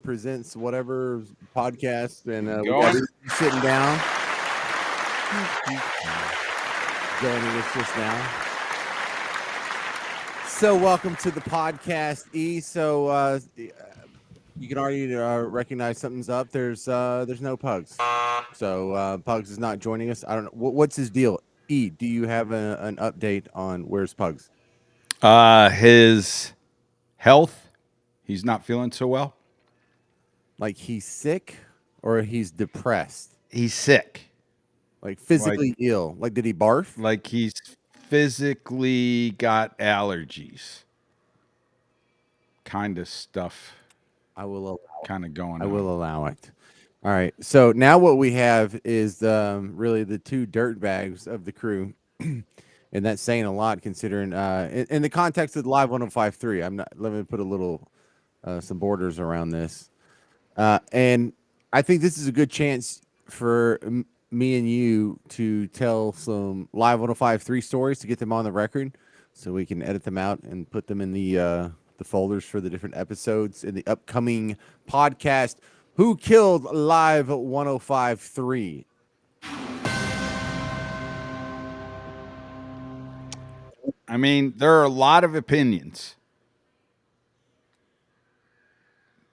presents whatever podcast, and we got Going. sitting down, joining us just now. So, welcome to the podcast, E. So, you can already recognize something's up. There's no Pugs, so Pugs is not joining us. I don't know what's his deal. E, do you have an update on where's Pugs? His health. He's not feeling so well. Like he's sick or he's depressed? He's sick. Like physically ill? Like did he barf? Like he's physically got allergies. Kind of stuff. I will. Kind of going I on. will allow it. All right. So now what we have is really the two dirt bags of the crew. And that's saying a lot considering in the context of the live 105.3. I'm not let me put a little some borders around this. And I think this is a good chance for me and you to tell some live 105.3 stories to get them on the record so we can edit them out and put them in the folders for the different episodes in the upcoming podcast. Who killed live 105.3? I mean, there are a lot of opinions,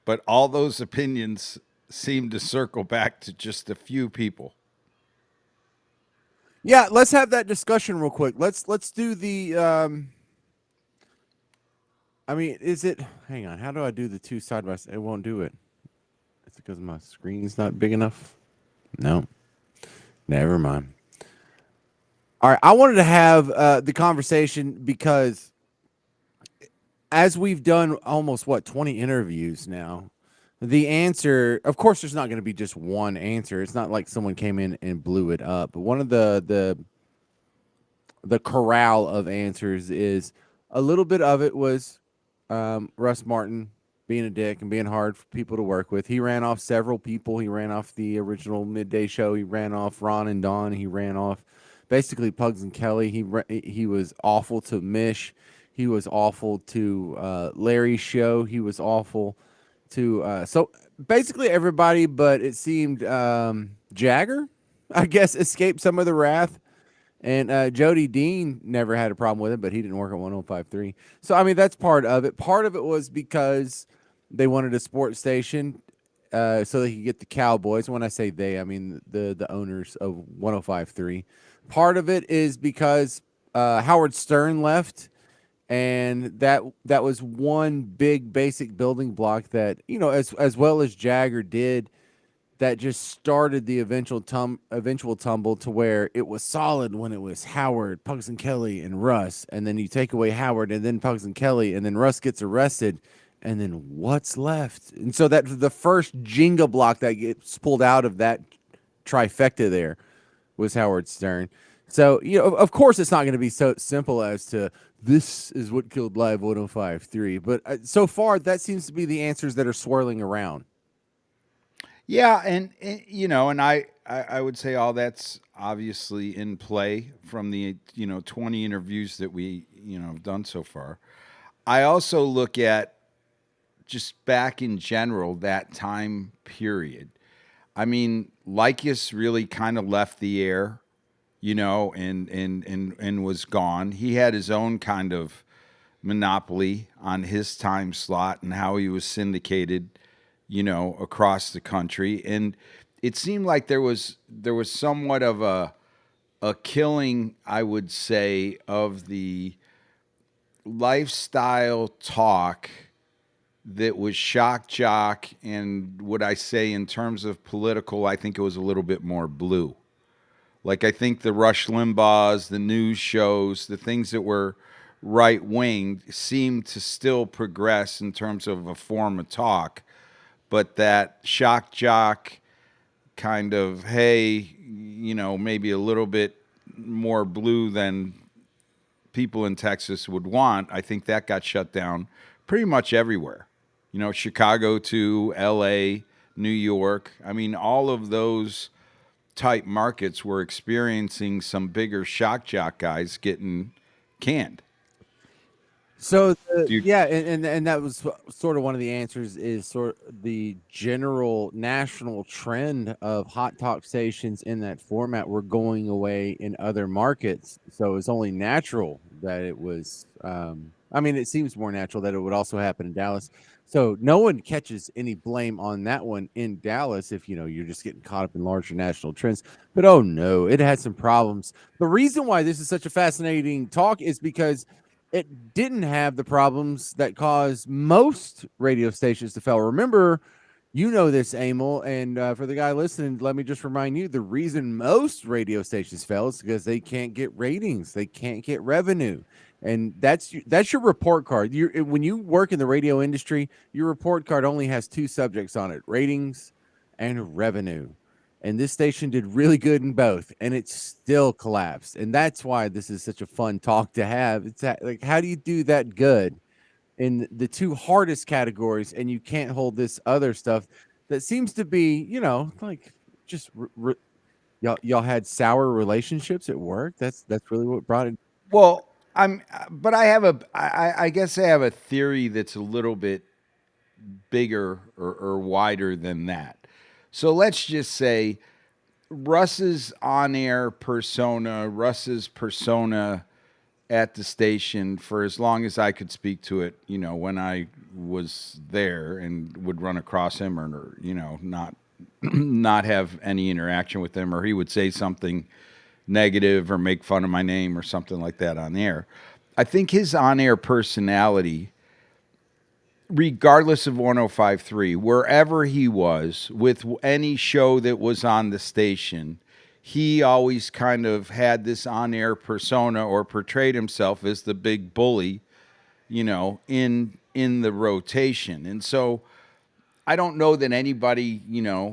but all those opinions seem to circle back to just a few people. Yeah, let's have that discussion real quick. Let's do the I mean, is it hang on, how do I do the two side by side? It won't do it. It's because my screen's not big enough. No. Never mind. All right, I wanted to have the conversation because as we've done almost 20 interviews now, the answer, of course, there's not going to be just one answer. It's not like someone came in and blew it up. But one of the corral of answers is a little bit of it was Russ Martin being a dick and being hard for people to work with. He ran off several people. He ran off the original midday show. He ran off Ron and Don. He ran off basically Pugs and Kelly. He was awful to Mish. He was awful to Larry's show. He was awful to so basically everybody, but it seemed Jagger, I guess, escaped some of the wrath. And Jody Dean never had a problem with it, but he didn't work at 105.3. So, I mean, that's part of it. Part of it was because they wanted a sports station so they could get the Cowboys. When I say they, I mean the owners of 105.3. Part of it is because Howard Stern left, and that was one big basic building block that, you know, as well as Jagger did, that just started the eventual tumble to where it was solid when it was Howard, Pugs and Kelly, and Russ. And then you take away Howard and then Pugs and Kelly, and then Russ gets arrested. And then what's left? And so that the first Jenga block that gets pulled out of that trifecta there was Howard Stern. So, you know, of course, it's not going to be so simple as to this is what killed Live 105.3. But so far, that seems to be the answers that are swirling around. Yeah, and you know, and I would say all that's obviously in play from the 20 interviews that we have done so far. I also look at just back in general that time period. I mean, Lycus really kind of left the air, and was gone. He had his own kind of monopoly on his time slot and how he was syndicated, across the country. And it seemed like there was somewhat of a killing, I would say, of the lifestyle talk that was shock jock, and what I say in terms of political, I think it was a little bit more blue. Like, I think the Rush Limbaughs, the news shows, the things that were right wing seemed to still progress in terms of a form of talk. But that shock jock kind of, hey, maybe a little bit more blue than people in Texas would want, I think that got shut down pretty much everywhere. Chicago to LA, New York. I mean, all of those type markets were experiencing some bigger shock jock guys getting canned. So Do you? yeah, and that was sort of one of the answers is sort of the general national trend of hot talk stations in that format were going away in other markets. So it's only natural that it was. I mean, it seems more natural that it would also happen in Dallas. So no one catches any blame on that one in Dallas if you're just getting caught up in larger national trends. But oh no, it had some problems. The reason why this is such a fascinating talk is because it didn't have the problems that caused most radio stations to fail. Remember, this, Emil, and for the guy listening, let me just remind you: the reason most radio stations fail is because they can't get ratings, they can't get revenue, and that's your report card. When you work in the radio industry, your report card only has two subjects on it: ratings and revenue. And this station did really good in both, and it still collapsed. And that's why this is such a fun talk to have. Like, how do you do that good in the two hardest categories, and you can't hold this other stuff that seems to be, like just y'all had sour relationships at work. That's really what brought it. Well, but I guess I have a theory that's a little bit bigger or wider than that. So let's just say Russ's persona at the station for as long as I could speak to it, when I was there and would run across him or not not have any interaction with him, or he would say something negative or make fun of my name or something like that on air. I think his on-air personality, regardless of 1053, wherever he was with any show that was on the station, he always kind of had this on-air persona or portrayed himself as the big bully, in the rotation. And so I don't know that anybody,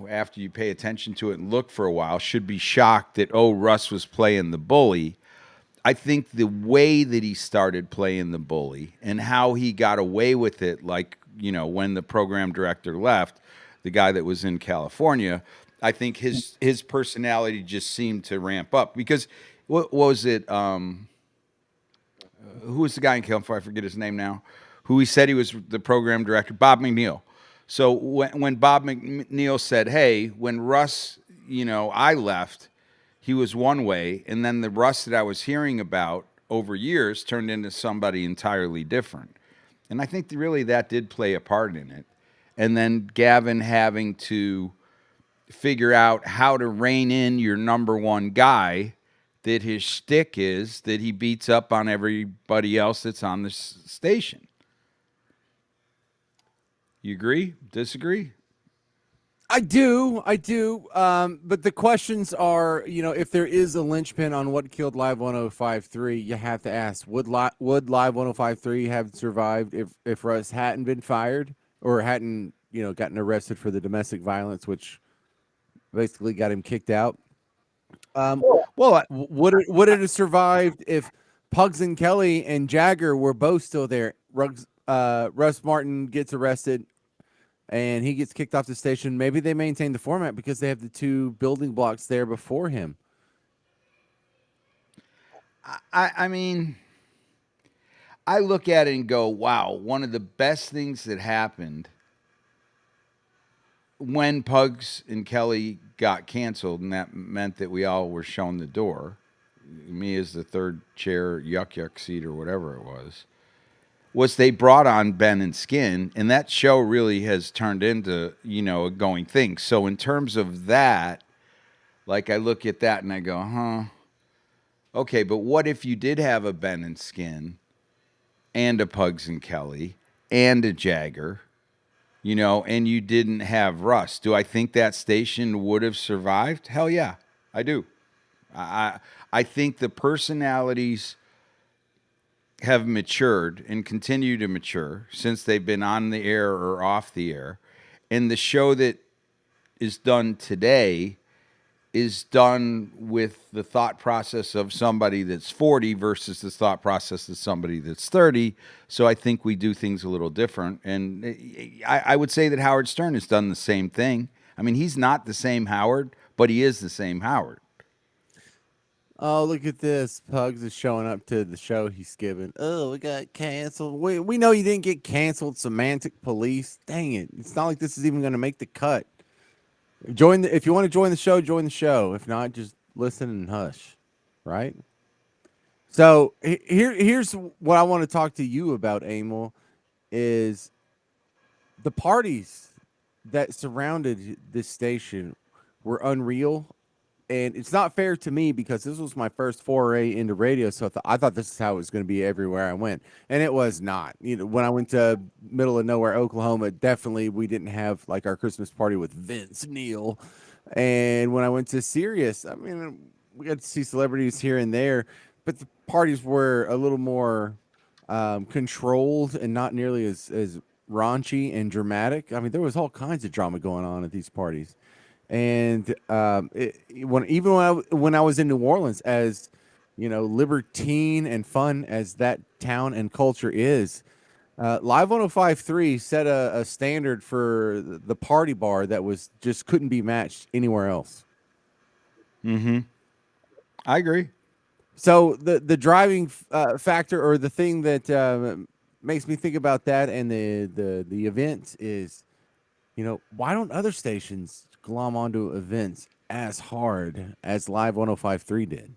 after you pay attention to it and look for a while, should be shocked that, oh, Russ was playing the bully. I think the way that he started playing the bully and how he got away with it, like, when the program director left, the guy that was in California, I think his personality just seemed to ramp up because what was it? Who was the guy in California? I forget his name now. Who he said he was the program director, Bob McNeil. So when Bob McNeil said, "Hey, when Russ, I left, he was one way, and then the Russ that I was hearing about over years turned into somebody entirely different." And I think really that did play a part in it. And then Gavin having to figure out how to rein in your number one guy, that his shtick is that he beats up on everybody else that's on the station. You agree? Disagree? I do. But the questions are, if there is a linchpin on what killed Live 1053, you have to ask: would Live 1053 have survived if Russ hadn't been fired or hadn't, gotten arrested for the domestic violence, which basically got him kicked out? Um, Well, would it have survived if Pugs and Kelly and Jagger were both still there? Russ Martin gets arrested and he gets kicked off the station. Maybe they maintain the format because they have the two building blocks there before him. I mean, I look at it and go, wow, one of the best things that happened when Pugs and Kelly got canceled, and that meant that we all were shown the door, me as the third chair, yuck seat, or whatever it was they brought on Ben and Skin, and that show really has turned into, a going thing. So in terms of that, like I look at that and I go, huh, okay, but what if you did have a Ben and Skin and a Pugs and Kelly and a Jagger, and you didn't have Russ? Do I think that station would have survived? Hell yeah, I do. I I think the personalities have matured and continue to mature since they've been on the air or off the air. And the show that is done today is done with the thought process of somebody that's 40 versus the thought process of somebody that's 30. So I think we do things a little different. And I would say that Howard Stern has done the same thing. I mean, he's not the same Howard, but he is the same Howard. Oh, look at this. Pugs is showing up to the show he's giving. Oh, we got canceled. We know you didn't get canceled, semantic police. Dang it. It's not like this is even going to make the cut. If you want to join the show, join the show. If not, just listen and hush. Right? So here's what I want to talk to you about, Emil, is the parties that surrounded this station were unreal. And it's not fair to me because this was my first foray into radio, so I thought this is how it was going to be everywhere I went, and it was not. You know, when I went to middle of nowhere Oklahoma, definitely we didn't have like our Christmas party with Vince Neil, and when I went to Sirius, I mean, we got to see celebrities here and there, but the parties were a little more controlled and not nearly as raunchy and dramatic. I mean, there was all kinds of drama going on at these parties, and when I was in New Orleans, as you know, libertine and fun as that town and culture is, Live 105.3 set a standard for the party bar that was just couldn't be matched anywhere else. Mm-hmm. I agree. So the driving factor, or the thing that makes me think about that and the event is, you know, why don't other stations glom onto events as hard as Live 105.3 did?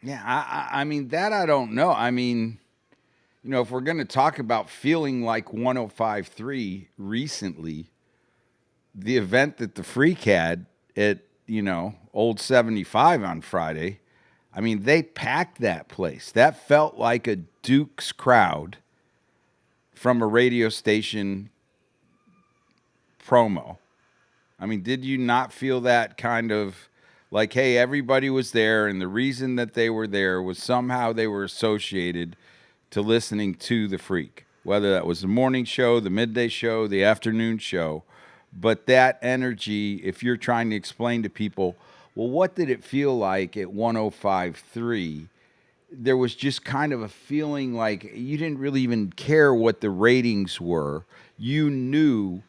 Yeah, I mean that I don't know. I mean, if we're going to talk about feeling like 105.3 recently, the event that the Freak had at, Old 75 on Friday, I mean, they packed that place. That felt like a Duke's crowd from a radio station promo. I mean, did you not feel that kind of like, hey, everybody was there, and the reason that they were there was somehow they were associated to listening to the Freak, whether that was the morning show, the midday show, the afternoon show. But that energy, if you're trying to explain to people, well, what did it feel like at 105.3? There was just kind of a feeling like you didn't really even care what the ratings were. You knew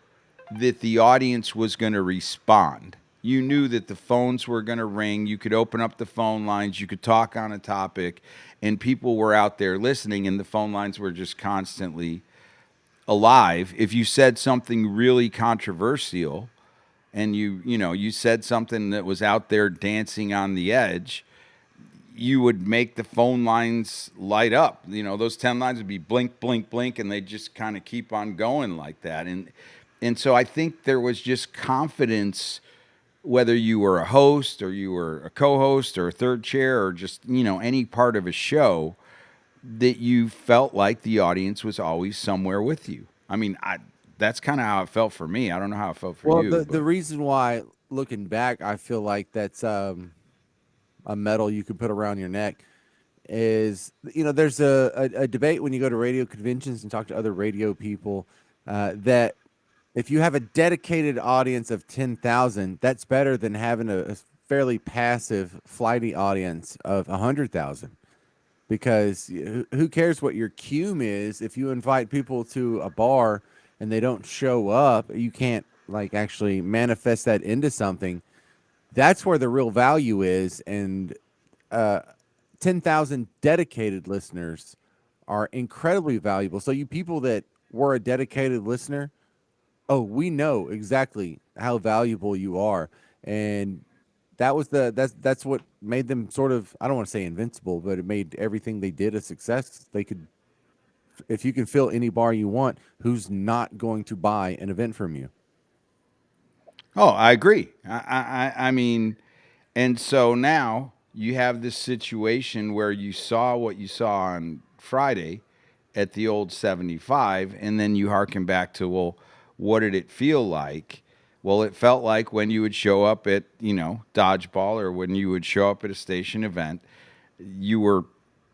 that the audience was going to respond. You knew that the phones were going to ring. You could open up the phone lines. You could talk on a topic, and people were out there listening, and the phone lines were just constantly alive. If you said something really controversial and you said something that was out there dancing on the edge, you would make the phone lines light up. Those 10 lines would be blink, blink, blink, and they just kind of keep on going like that. And so I think there was just confidence, whether you were a host or you were a co-host or a third chair or just, any part of a show, that you felt like the audience was always somewhere with you. I mean, that's kind of how it felt for me. I don't know how it felt for Well, you, the but reason why, looking back, I feel like that's a medal you could put around your neck is, you know, there's a debate when you go to radio conventions and talk to other radio people, that if you have a dedicated audience of 10,000, that's better than having a fairly passive, flighty audience of 100,000. Because who cares what your cume is if you invite people to a bar and they don't show up, you can't like actually manifest that into something. That's where the real value is, and uh, 10,000 dedicated listeners are incredibly valuable. So you people that were a dedicated listener, oh, we know exactly how valuable you are, and that's what made them sort of, I don't want to say invincible, but it made everything they did a success. They could, if you can fill any bar you want, who's not going to buy an event from you? oh, I agree. I mean, and so now you have this situation where you saw what you saw on Friday at the Old 75, and then you harken back to, well, what did it feel like? Well, it felt like when you would show up at, dodgeball, or when you would show up at a station event, you were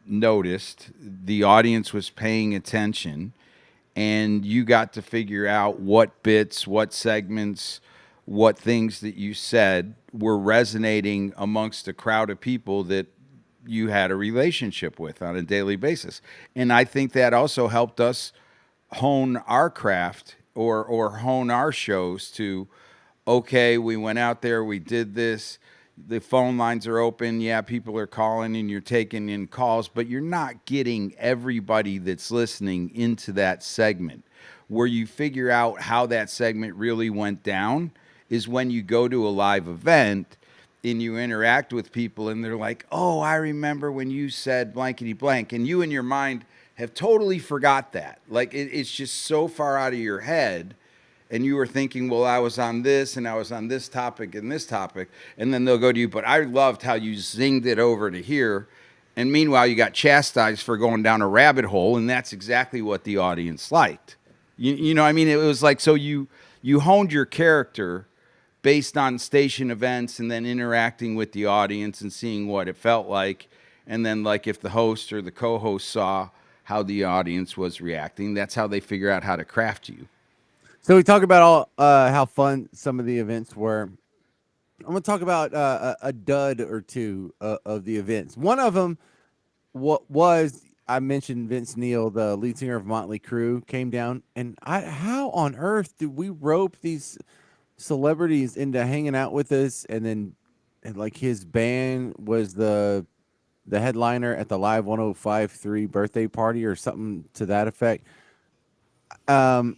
noticed, the audience was paying attention, and you got to figure out what bits, what segments, what things that you said were resonating amongst a crowd of people that you had a relationship with on a daily basis. And I think that also helped us hone our craft, or hone our shows to, okay, we went out there, we did this. the phone lines are open. Yeah, people are calling and you're taking in calls, but you're not getting everybody that's listening into that segment. Where you figure out how that segment really went down is when you go to a live event and you interact with people and they're like, "Oh, I remember when you said blankety blank," and you in your mind have totally forgot that. Like it's just so far out of your head, and you were thinking, "Well, I was on this and I was on this topic and this topic," and then they'll go to you, "But I loved how you zinged it over to here." And meanwhile, you got chastised for going down a rabbit hole, and that's exactly what the audience liked. You know, what I mean, it was like, so you honed your character based on station events and then interacting with the audience and seeing what it felt like. And then, like, if the host or the co host saw how the audience was reacting, that's how they figure out how to craft you. So we talk about all how fun some of the events were. I'm gonna talk about a dud or two of the events. One of them, what was I mentioned Vince Neil, the lead singer of Motley Crue, came down, and how on earth did we rope these celebrities into hanging out with us, and then and like his band was the headliner at the Live 105.3 birthday party or something to that effect. Um,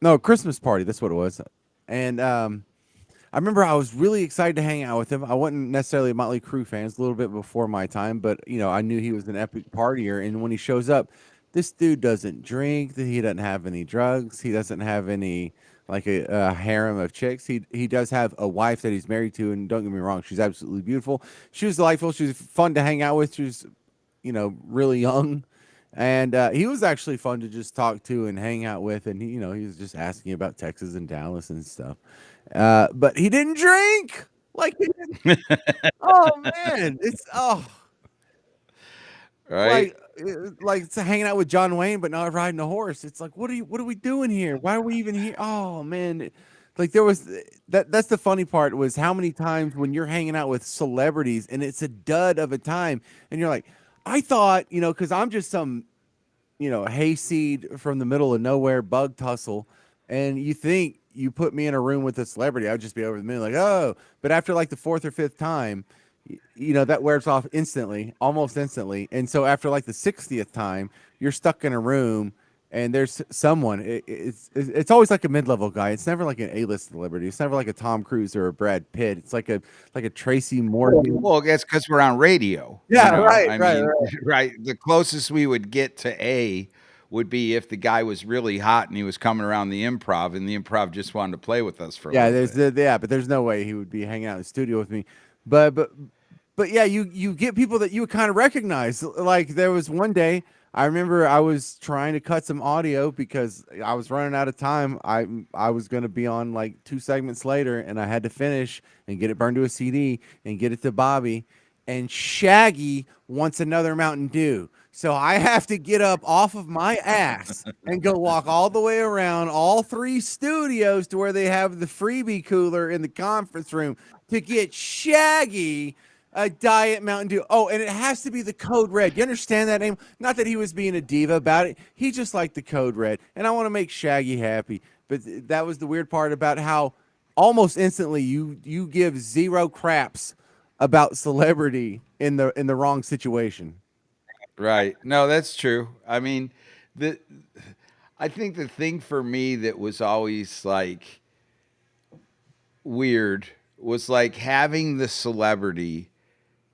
no, Christmas party. That's what it was. And I remember I was really excited to hang out with him. I wasn't necessarily a Motley Crue fan; it's a little bit before my time, but I knew he was an epic partier. And when he shows up, this dude doesn't drink. He doesn't have any drugs. He doesn't have any like a harem of chicks. He does have a wife that he's married to, and don't get me wrong, she's absolutely beautiful. She was delightful. She was fun to hang out with. She was, really young. And he was actually fun to just talk to and hang out with. And he was just asking about Texas and Dallas and stuff. But he didn't drink. Like, he didn't. Oh man, Right? like like it's hanging out with John Wayne, but not riding a horse. It's like, what are we doing here? Why are we even here? Oh man, like there was that's the funny part was how many times when you're hanging out with celebrities and it's a dud of a time, and you're like, I thought, because I'm just some hayseed from the middle of nowhere, bug tussle, and you think you put me in a room with a celebrity, I'd just be over the moon, like, oh. But after like the fourth or fifth time, that wears off instantly, almost instantly. And so after like the 60th time, you're stuck in a room. And there's someone. It's always like a mid-level guy. It's never like an A-list celebrity. It's never like a Tom Cruise or a Brad Pitt. It's like a Tracy Morgan. Well, that's because we're on radio. Yeah, right, I right, mean, right. right. The closest we would get to A would be if the guy was really hot and he was coming around the improv, and the improv just wanted to play with us for a Yeah, little bit. but there's no way he would be hanging out in the studio with me. But yeah, you get people that you would kind of recognize. Like there was one day I remember I was trying to cut some audio because I was running out of time. I was going to be on like 2 segments later, and I had to finish and get it burned to a CD and get it to Bobby. And Shaggy wants another Mountain Dew. So I have to get up off of my ass and go walk all the way around all 3 studios to where they have the freebie cooler in the conference room to get Shaggy a Diet Mountain Dew. Oh, and it has to be the Code Red. You understand that name? Not that he was being a diva about it. He just liked the Code Red. And I want to make Shaggy happy. But that was the weird part about how almost instantly you give zero craps about celebrity in the wrong situation. Right. No, that's true. I mean, the I think the thing for me that was always like weird was like having the celebrity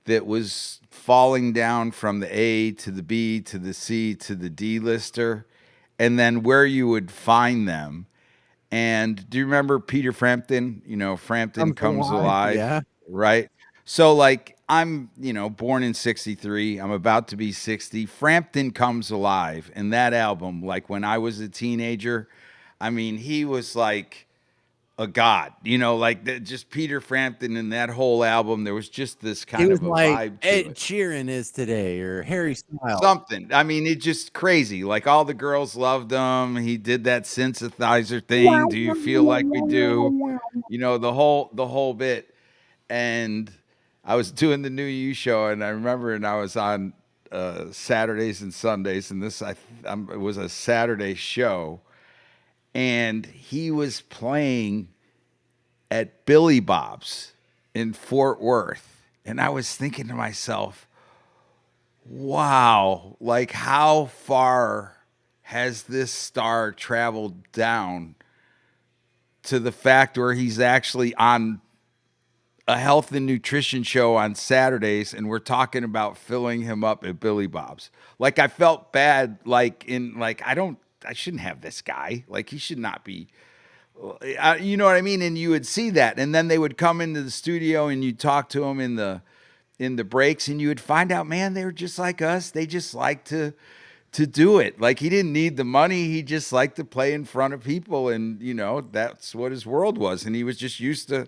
that was falling down from the A to the B to the C to the D lister, and then where you would find them. And do you remember Peter Frampton? Frampton Comes Comes alive. Alive, Yeah. right? So, like, I'm, born in 63. I'm about to be 60. Frampton Comes Alive. And that album, like, when I was a teenager, I mean, he was like a god, like just Peter Frampton and that whole album. There was just this He kind was of a like vibe to Ed it. Sheeran is today or Harry Styles. Something. I mean, it just crazy. Like all the girls loved him. He did that synthesizer thing. Do you feel like we do? The whole bit. And I was doing the New You show, and I remember, and I was on Saturdays and Sundays, and it was a Saturday show, and he was playing at Billy Bob's, in Fort Worth. And I was thinking to myself, wow, like how far has this star traveled down to the fact where he's actually on a health and nutrition show on Saturdays and we're talking about filling him up at Billy Bob's. Like I felt bad, like in like I shouldn't have this guy. Like he should not be. You know what I mean? And you would see that, and then they would come into the studio and you'd talk to him in the breaks, and you would find out, man, they were just like us. They just like to do it. Like he didn't need the money. He just liked to play in front of people, and that's what his world was. And he was just used to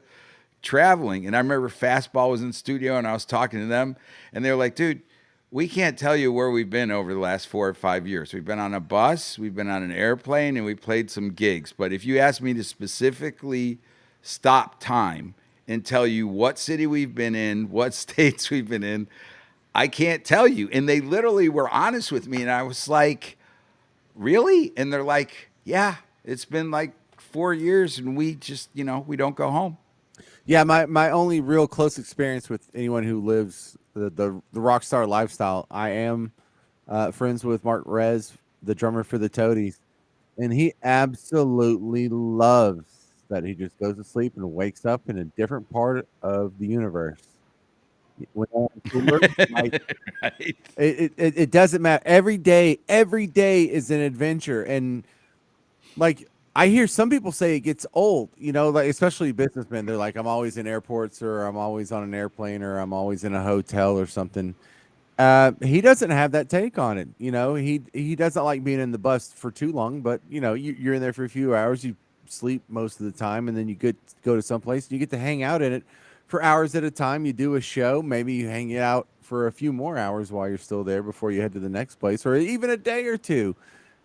traveling. And I remember Fastball was in the studio and I was talking to them and they were like, dude, we can't tell you where we've been over the last 4 or 5 years. We've been on a bus, we've been on an airplane, and we played some gigs. But if you ask me to specifically stop time and tell you what city we've been in, what states we've been in, I can't tell you. And they literally were honest with me. And I was like, really? And they're like, yeah, it's been like 4 years and we just, we don't go home. Yeah, my only real close experience with anyone who lives the rock star lifestyle, I am friends with Mark Rez, the drummer for the Toadies, and he absolutely loves that he just goes to sleep and wakes up in a different part of the universe. When on tour, like Right. it doesn't matter. Every day is an adventure, and like I hear some people say it gets old, like especially businessmen. They're like, I'm always in airports, or I'm always on an airplane, or I'm always in a hotel or something. He doesn't have that take on it. He doesn't like being in the bus for too long, but you're in there for a few hours. You sleep most of the time, and then you go to someplace and you get to hang out in it for hours at a time. You do a show, maybe you hang out for a few more hours while you're still there before you head to the next place, or even a day or two.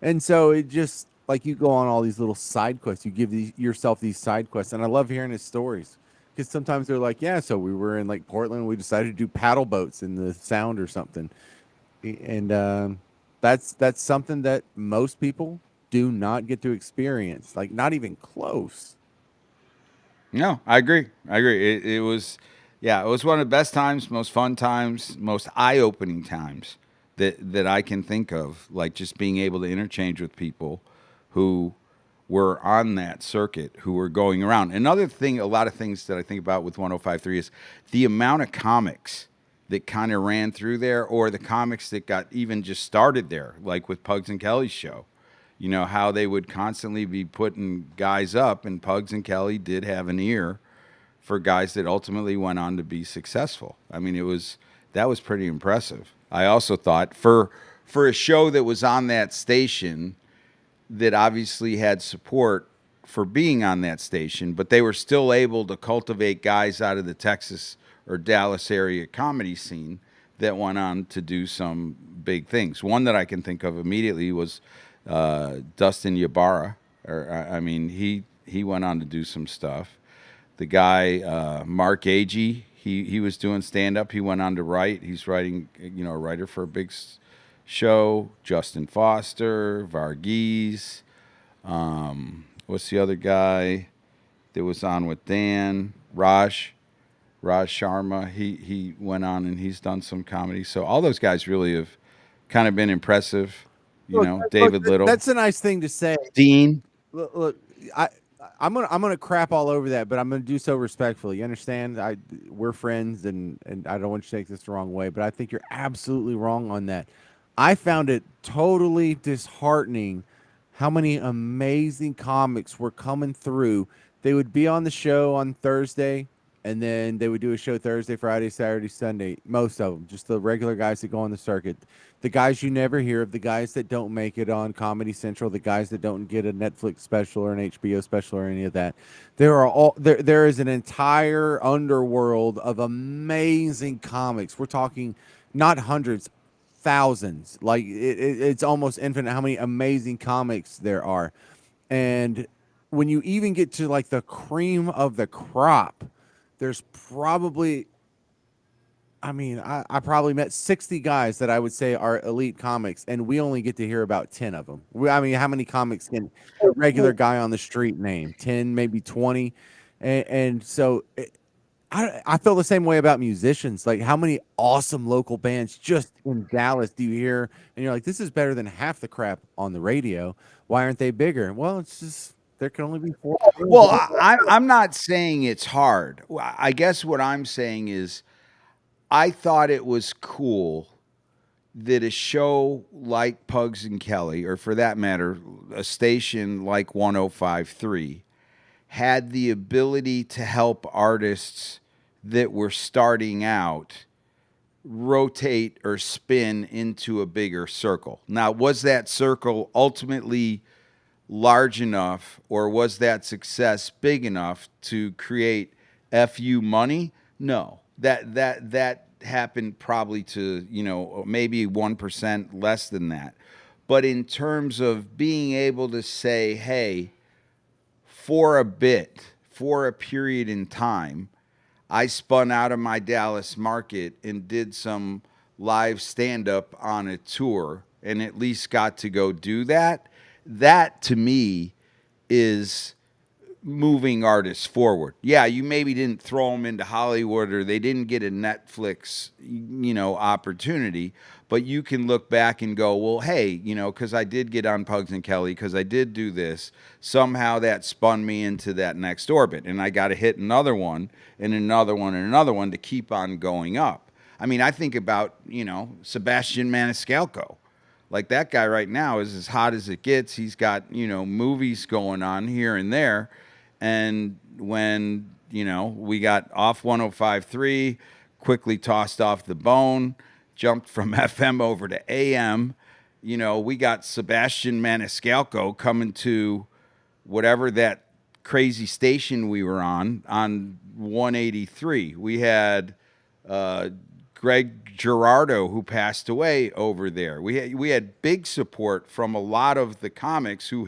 And so it just like you go on all these little side quests. You give yourself these side quests, and I love hearing his stories because sometimes they're like, yeah, so we were in like Portland, we decided to do paddle boats in the Sound or something, and that's something that most people do not get to experience, like not even close. No, I agree. I agree. It was, yeah, it was one of the best times, most fun times, most eye-opening times that I can think of. Like just being able to interchange with people who were on that circuit, who were going around. Another thing, a lot of things that I think about with 105.3 is the amount of comics that kind of ran through there, or the comics that got even just started there, like with Pugs and Kelly's show. How they would constantly be putting guys up, and Pugs and Kelly did have an ear for guys that ultimately went on to be successful. I mean, that was pretty impressive. I also thought for a show that was on that station, that obviously had support for being on that station, but they were still able to cultivate guys out of the Texas or Dallas area comedy scene that went on to do some big things. One that I can think of immediately was Dustin Ybarra. I mean, he went on to do some stuff. The guy Mark Agee, he was doing stand up. He went on to write. He's writing, a writer for a big show. Justin Foster, Varghese. What's the other guy that was on with Dan? Raj Sharma. He went on and he's done some comedy. So all those guys really have kind of been impressive. Look, David Little, that's a nice thing to say. Dean. Look, I I'm gonna crap all over that, but I'm gonna do so respectfully. You understand? We're friends, and I don't want you to take this the wrong way, but I think you're absolutely wrong on that. I found it totally disheartening how many amazing comics were coming through. They would be on the show on Thursday, and then they would do a show Thursday, Friday, Saturday, Sunday. Most of them, just the regular guys that go on the circuit, the guys you never hear of, the guys that don't make it on Comedy Central, the guys that don't get a Netflix special or an HBO special or any of that. There is an entire underworld of amazing comics. We're talking not hundreds, thousands. Like it's almost infinite how many amazing comics there are. And when you even get to like the cream of the crop, there's probably, I mean, I probably met 60 guys that I would say are elite comics, and we only get to hear about 10 of them. I mean, how many comics can a regular guy on the street name? 10, maybe 20. And so I feel the same way about musicians. Like, how many awesome local bands just in Dallas do you hear? And you're like, this is better than half the crap on the radio. Why aren't they bigger? Well, it's just there can only be four. Well, I'm not saying it's hard. I guess what I'm saying is I thought it was cool that a show like Pugs and Kelly, or for that matter, a station like 1053, had the ability to help artists that were starting out rotate or spin into a bigger circle. Now, was that circle ultimately large enough, or was that success big enough to create FU money? No. That happened probably to, maybe 1% less than that. But in terms of being able to say, hey, for a bit, for a period in time, I spun out of my Dallas market and did some live stand up on a tour and at least got to go do that. That to me is moving artists forward. Yeah, you maybe didn't throw them into Hollywood or they didn't get a Netflix, opportunity, but you can look back and go, well, hey, because I did get on Pugs and Kelly, because I did do this, somehow that spun me into that next orbit, and I got to hit another one and another one and another one to keep on going up. I mean, I think about, Sebastian Maniscalco. Like that guy right now is as hot as it gets. He's got, movies going on here and there. And when, we got off 105.3, quickly tossed off the bone, jumped from FM over to AM, we got Sebastian Maniscalco coming to whatever that crazy station we were on 183. We had Greg Girardo, who passed away over there. We had big support from a lot of the comics who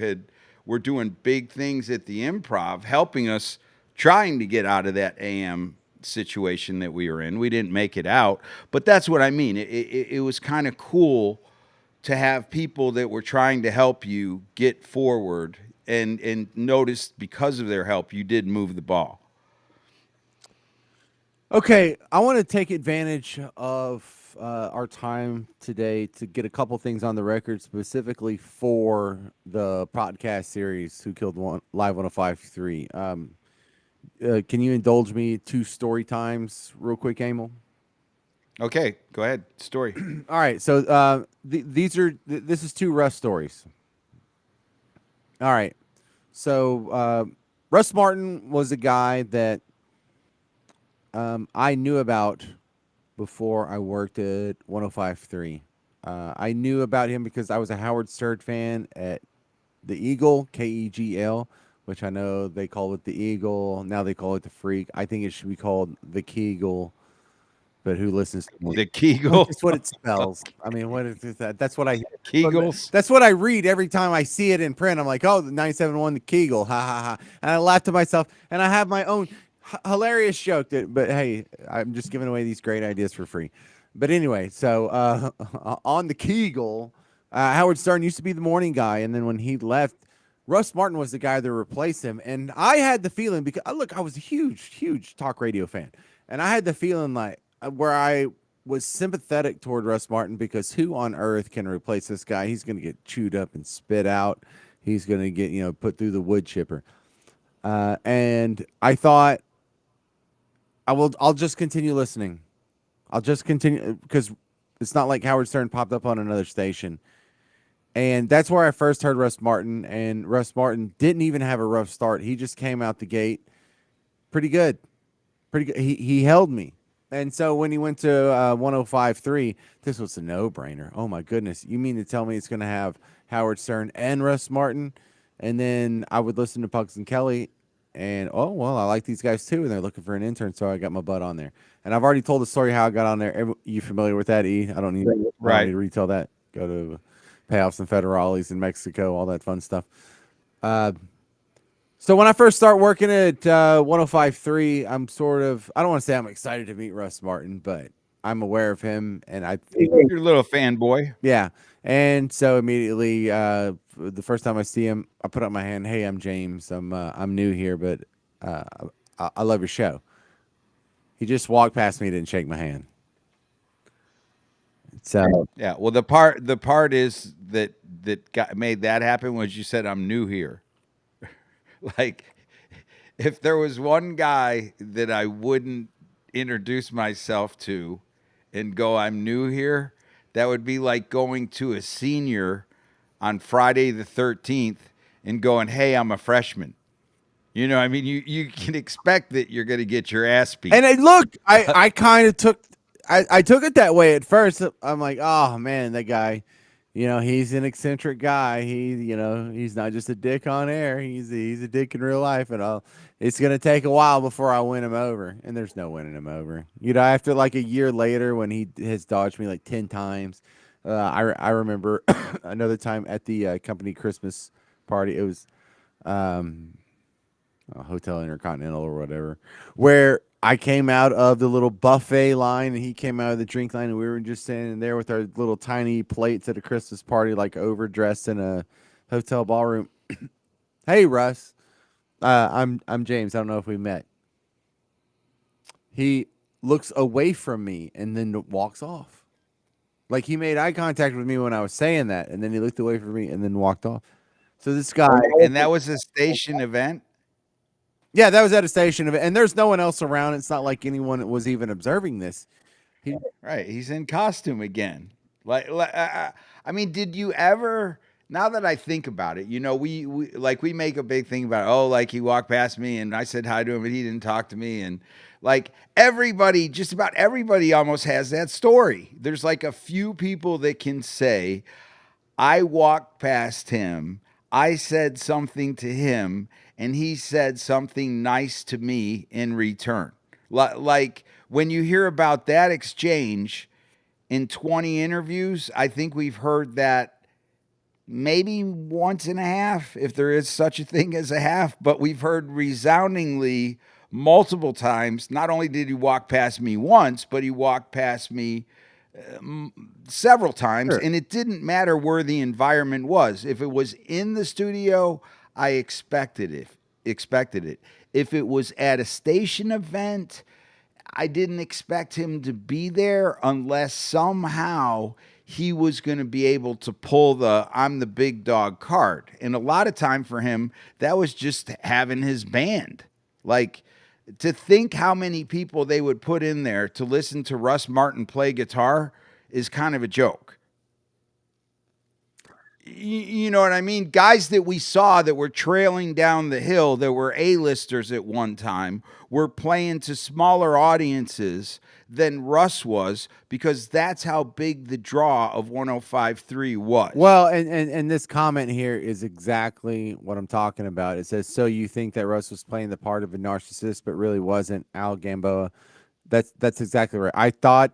were doing big things at the Improv, helping us trying to get out of that AM situation that we were in. We didn't make it out, but that's what I mean. It was kind of cool to have people that were trying to help you get forward, and notice because of their help, you did move the ball. Okay, I want to take advantage of our time today to get a couple things on the record specifically for the podcast series Who Killed One Live 105.3. Can you indulge me two story times real quick, Emil? Okay, go ahead. Story. All right, so this is two Russ stories. All right, so Russ Martin was a guy that I knew about before I worked at 105.3. I knew about him because I was a Howard Stern fan at the Eagle, Kegl, which I know they call it the Eagle. Now they call it the Freak. I think it should be called the Kegel. But who listens to me? The Kegel. That's what it spells. I mean, what is that? That's what I. Kegels. That's what I read every time I see it in print. I'm like, oh, the 971, the Kegel, ha ha ha, and I laugh to myself. And I have my own hilarious joke. But hey, I'm just giving away these great ideas for free. But anyway, so on the Kegel, Howard Stern used to be the morning guy, and then when he left, Russ Martin was the guy that replaced him. And I had the feeling because look, I was a huge talk radio fan, and I had the feeling like where I was sympathetic toward Russ Martin because who on earth can replace this guy? He's going to get chewed up and spit out. He's going to get put through the wood chipper. And I thought I'll just continue listening. I'll just continue because it's not like Howard Stern popped up on another station. And that's where I first heard Russ Martin, and Russ Martin didn't even have a rough start. He just came out the gate pretty good. Pretty good. He held me. And so when he went to 105.3, this was a no-brainer. Oh, my goodness. You mean to tell me it's going to have Howard Stern and Russ Martin? And then I would listen to Pugs and Kelly, and, oh, well, I like these guys too, and they're looking for an intern, so I got my butt on there. And I've already told the story how I got on there. You familiar with that, E? I don't need to retell that. Go to payoffs and federales in Mexico, all that fun stuff. So when I first start working at 105.3, I'm I don't want to say I'm excited to meet Russ Martin, but I'm aware of him, and I think You're a little fanboy. yeah. And so immediately, the first time I see him, I put up my hand. Hey, I'm James. I'm new here, but I love your show. He just walked past me, didn't shake my hand. So Yeah. Well, the part is that made that happen was you said I'm new here. Like, if there was one guy that I wouldn't introduce myself to and go, I'm new here, that would be like going to a senior on Friday the 13th and going, hey, I'm a freshman. You know, I mean, you can expect that you're going to get your ass beat. and look, I kind of took I took it that way at first. I'm like, oh man, that guy, he's an eccentric guy. He's not just a dick on air. He's a dick in real life, and it's gonna take a while before I win him over. And there's no winning him over. After like a year later, when he has dodged me like 10 times, I remember another time at the company Christmas party. It was um, a Hotel Intercontinental or whatever, where I came out of the little buffet line and he came out of the drink line, and we were just standing there with our little tiny plates at a Christmas party, like overdressed in a hotel ballroom. Hey, Russ, I'm James. I don't know if we met. He looks away from me and then walks off. Like he made eye contact with me when I was saying that, and then he looked away from me and then walked off. So this guy, And that was a station event. yeah, that was at a station of it, and there's no one else around. It's not like anyone was even observing this. He, Right. He's in costume again. I mean, did you ever? Now that I think about it, we make a big thing about, oh, like he walked past me and I said hi to him, but he didn't talk to me, and like everybody, just about everybody, almost has that story. There's like a few people that can say, I walked past him. I said something to him, and he said something nice to me in return. Like when you hear about that exchange in 20 interviews, I think we've heard that maybe once and a half, if there is such a thing as a half, but we've heard resoundingly multiple times. Not only did he walk past me once, but he walked past me several times, sure. and it didn't matter where the environment was. If it was in the studio, I expected it. If it was at a station event, I didn't expect him to be there unless somehow he was going to be able to pull the I'm the big dog card. And a lot of time for him, that was just having his band. Like, to think how many people they would put in there to listen to Russ Martin play guitar is kind of a joke. You know what I mean? Guys that we saw that were trailing down the hill, that were A-listers at one time, were playing to smaller audiences than Russ was, because that's how big the draw of 105.3 was. Well, and this comment here is exactly what I'm talking about. It says, "So you think that Russ was playing the part of a narcissist, but really wasn't." Al Gamboa. That's exactly right. I thought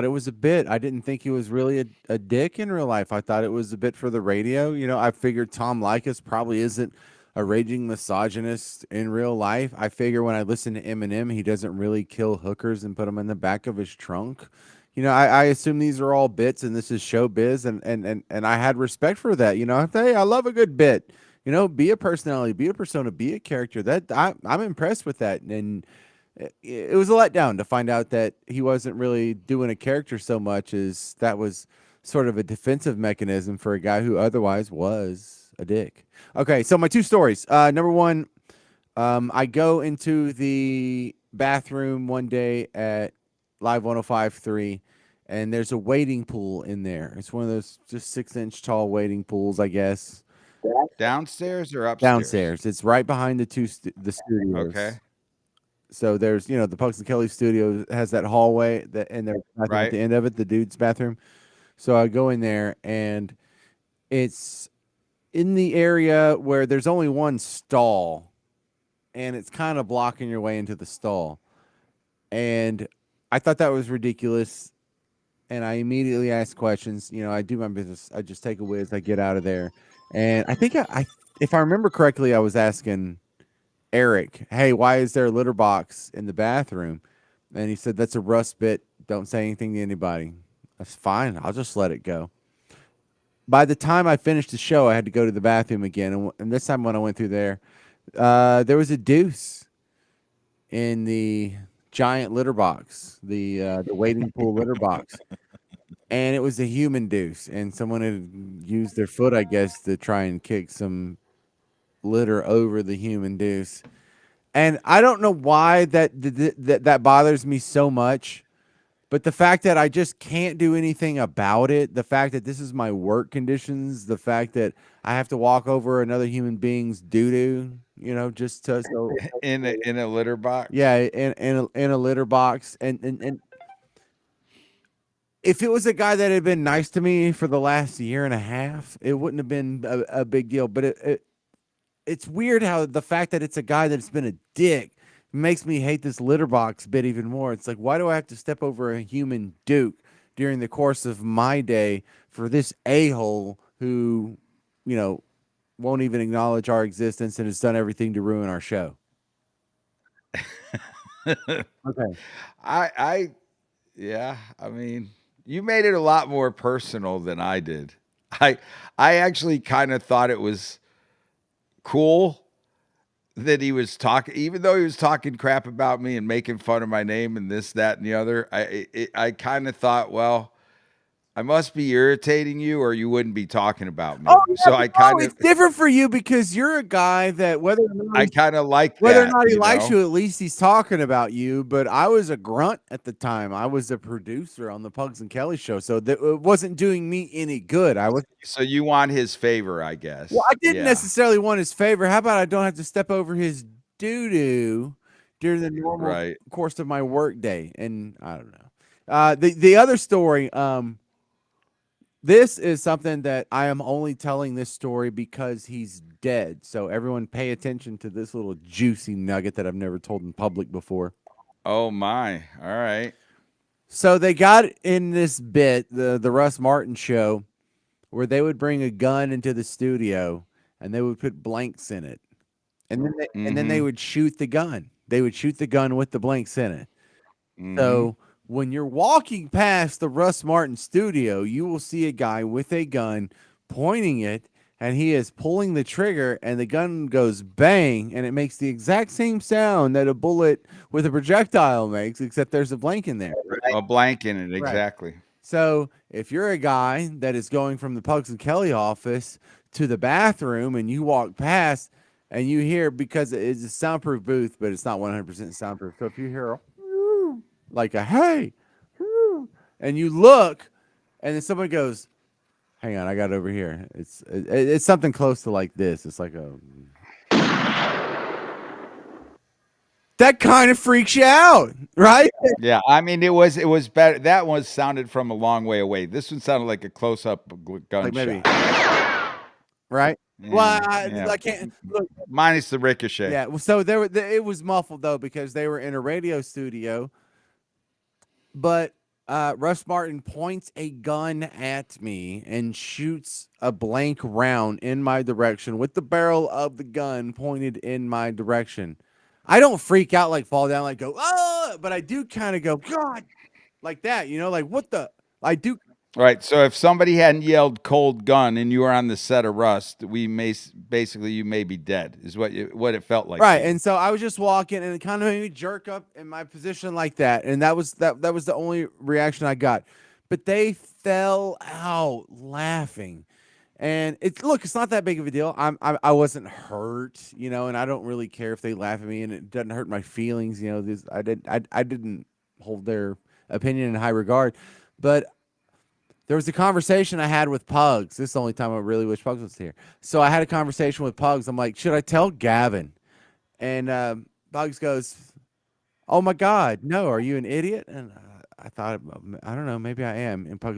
it was a bit. I didn't think he was really a dick in real life. I thought it was a bit for the radio. I figured Tom Likas probably isn't a raging misogynist in real life. I figure when I listen to Eminem, he doesn't really kill hookers and put them in the back of his trunk. I assume these are all bits and this is showbiz, and I had respect for that. Hey, I love a good bit. Be a personality, be a persona, be a character. I'm impressed with that. And it was a letdown to find out that he wasn't really doing a character so much as that was sort of a defensive mechanism for a guy who otherwise was a dick. Okay, so my two stories. Number one, I go into the bathroom one day at Live 105.3, and there's a wading pool in there. It's one of those just 6-inch tall wading pools, I guess. Downstairs or upstairs? Downstairs. It's right behind the studios. Okay. So there's, the Pugs and Kelly studio has that hallway that and their bathroom at Right. the end of it, the dude's bathroom. So I go in there and it's in the area where there's only one stall and it's kind of blocking your way into the stall. And I thought that was ridiculous. And I immediately asked questions. I do my business. I just take a whiz. I get out of there. And I think if I remember correctly, I was asking Eric, hey, why is there a litter box in the bathroom? And he said, that's a Russ bit. Don't say anything to anybody. That's fine. I'll just let it go. By the time I finished the show, I had to go to the bathroom again. And this time when I went through there was a deuce in the giant litter box, the wading pool litter box, and it was a human deuce, and someone had used their foot, I guess, to try and kick some litter over the human deuce. And I don't know why that bothers me so much, but the fact that I just can't do anything about it, the fact that this is my work conditions, the fact that I have to walk over another human being's doo doo, just to so in a litter box. yeah, in a litter box, and if it was a guy that had been nice to me for the last year and a half, it wouldn't have been a big deal. But it's weird how the fact that it's a guy that's been a dick makes me hate this litter box bit even more. It's like, why do I have to step over a human duke during the course of my day for this a-hole who, you know, won't even acknowledge our existence and has done everything to ruin our show? Okay. I yeah, I mean, you made it a lot more personal than I did. I I actually kind of thought it was cool that he was talking, even though he was talking crap about me and making fun of my name and this, that, and the other. I kind of thought, well, I must be irritating you, or you wouldn't be talking about Oh me. yeah, So but no, it's different for you because you're a guy that I kind of like whether or that, not he you likes know. you, at least he's talking about you. But I was a grunt at the time. I was a producer on the Pugs and Kelly show, so it wasn't doing me any good. I was So you want his favor, I Well, guess. I didn't Yeah, necessarily want his favor. How about I don't have to step over his doo doo during the normal right. course of my work day? And I don't know. The other story, this is something that I am only telling this story because he's dead. So everyone pay attention to this little juicy nugget that I've never told in public before. Oh my. All right. So they got in this bit, the Russ Martin show, where they would bring a gun into the studio and they would put blanks in it. And then they Mm-hmm. would shoot the gun. They would shoot the gun with the blanks in it. Mm-hmm. So when you're walking past the Russ Martin studio, you will see a guy with a gun pointing it, and he is pulling the trigger, and the gun goes bang, and it makes the exact same sound that a bullet with a projectile makes, except there's a blank in there. A blank in it, Right. exactly. So if you're a guy that is going from the Pugs and Kelly office to the bathroom and you walk past and you hear, because it's a soundproof booth, but it's not 100% soundproof. So if you hear like a hey, and you look and then someone goes, hang on, I got it over here. It's something close to like this. It's like a that kind of freaks you out, right? Yeah, I mean it was better. That one sounded from a long way away. This one sounded like a close up Like maybe, gunshot. right? Well, Yeah, yeah. I can't look. Minus the ricochet. Yeah, well, so it was muffled though because they were in a radio studio. But Russ Martin points a gun at me and shoots a blank round in my direction with the barrel of the gun pointed in my direction. I don't freak out, like fall down, like go oh, but I do kind of go God, like that, like what the I do. Right. So if somebody hadn't yelled "cold gun" and you were on the set of Rust, we may basically you may be dead. Is what it felt like to Right, you. and so I was just walking, and it kind of made me jerk up in my position like that, and that was the only reaction I got. But they fell out laughing, and it's not that big of a deal. I wasn't hurt, and I don't really care if they laugh at me, and it doesn't hurt my feelings. I didn't hold their opinion in high regard, but there was a conversation I had with Pugs. This is the only time I really wish Pugs was here. So I had a conversation with Pugs. I'm like, should I tell Gavin? And Bugs goes, "Oh my God, no! Are you an idiot?" And I thought, I don't know, maybe I am. And Pug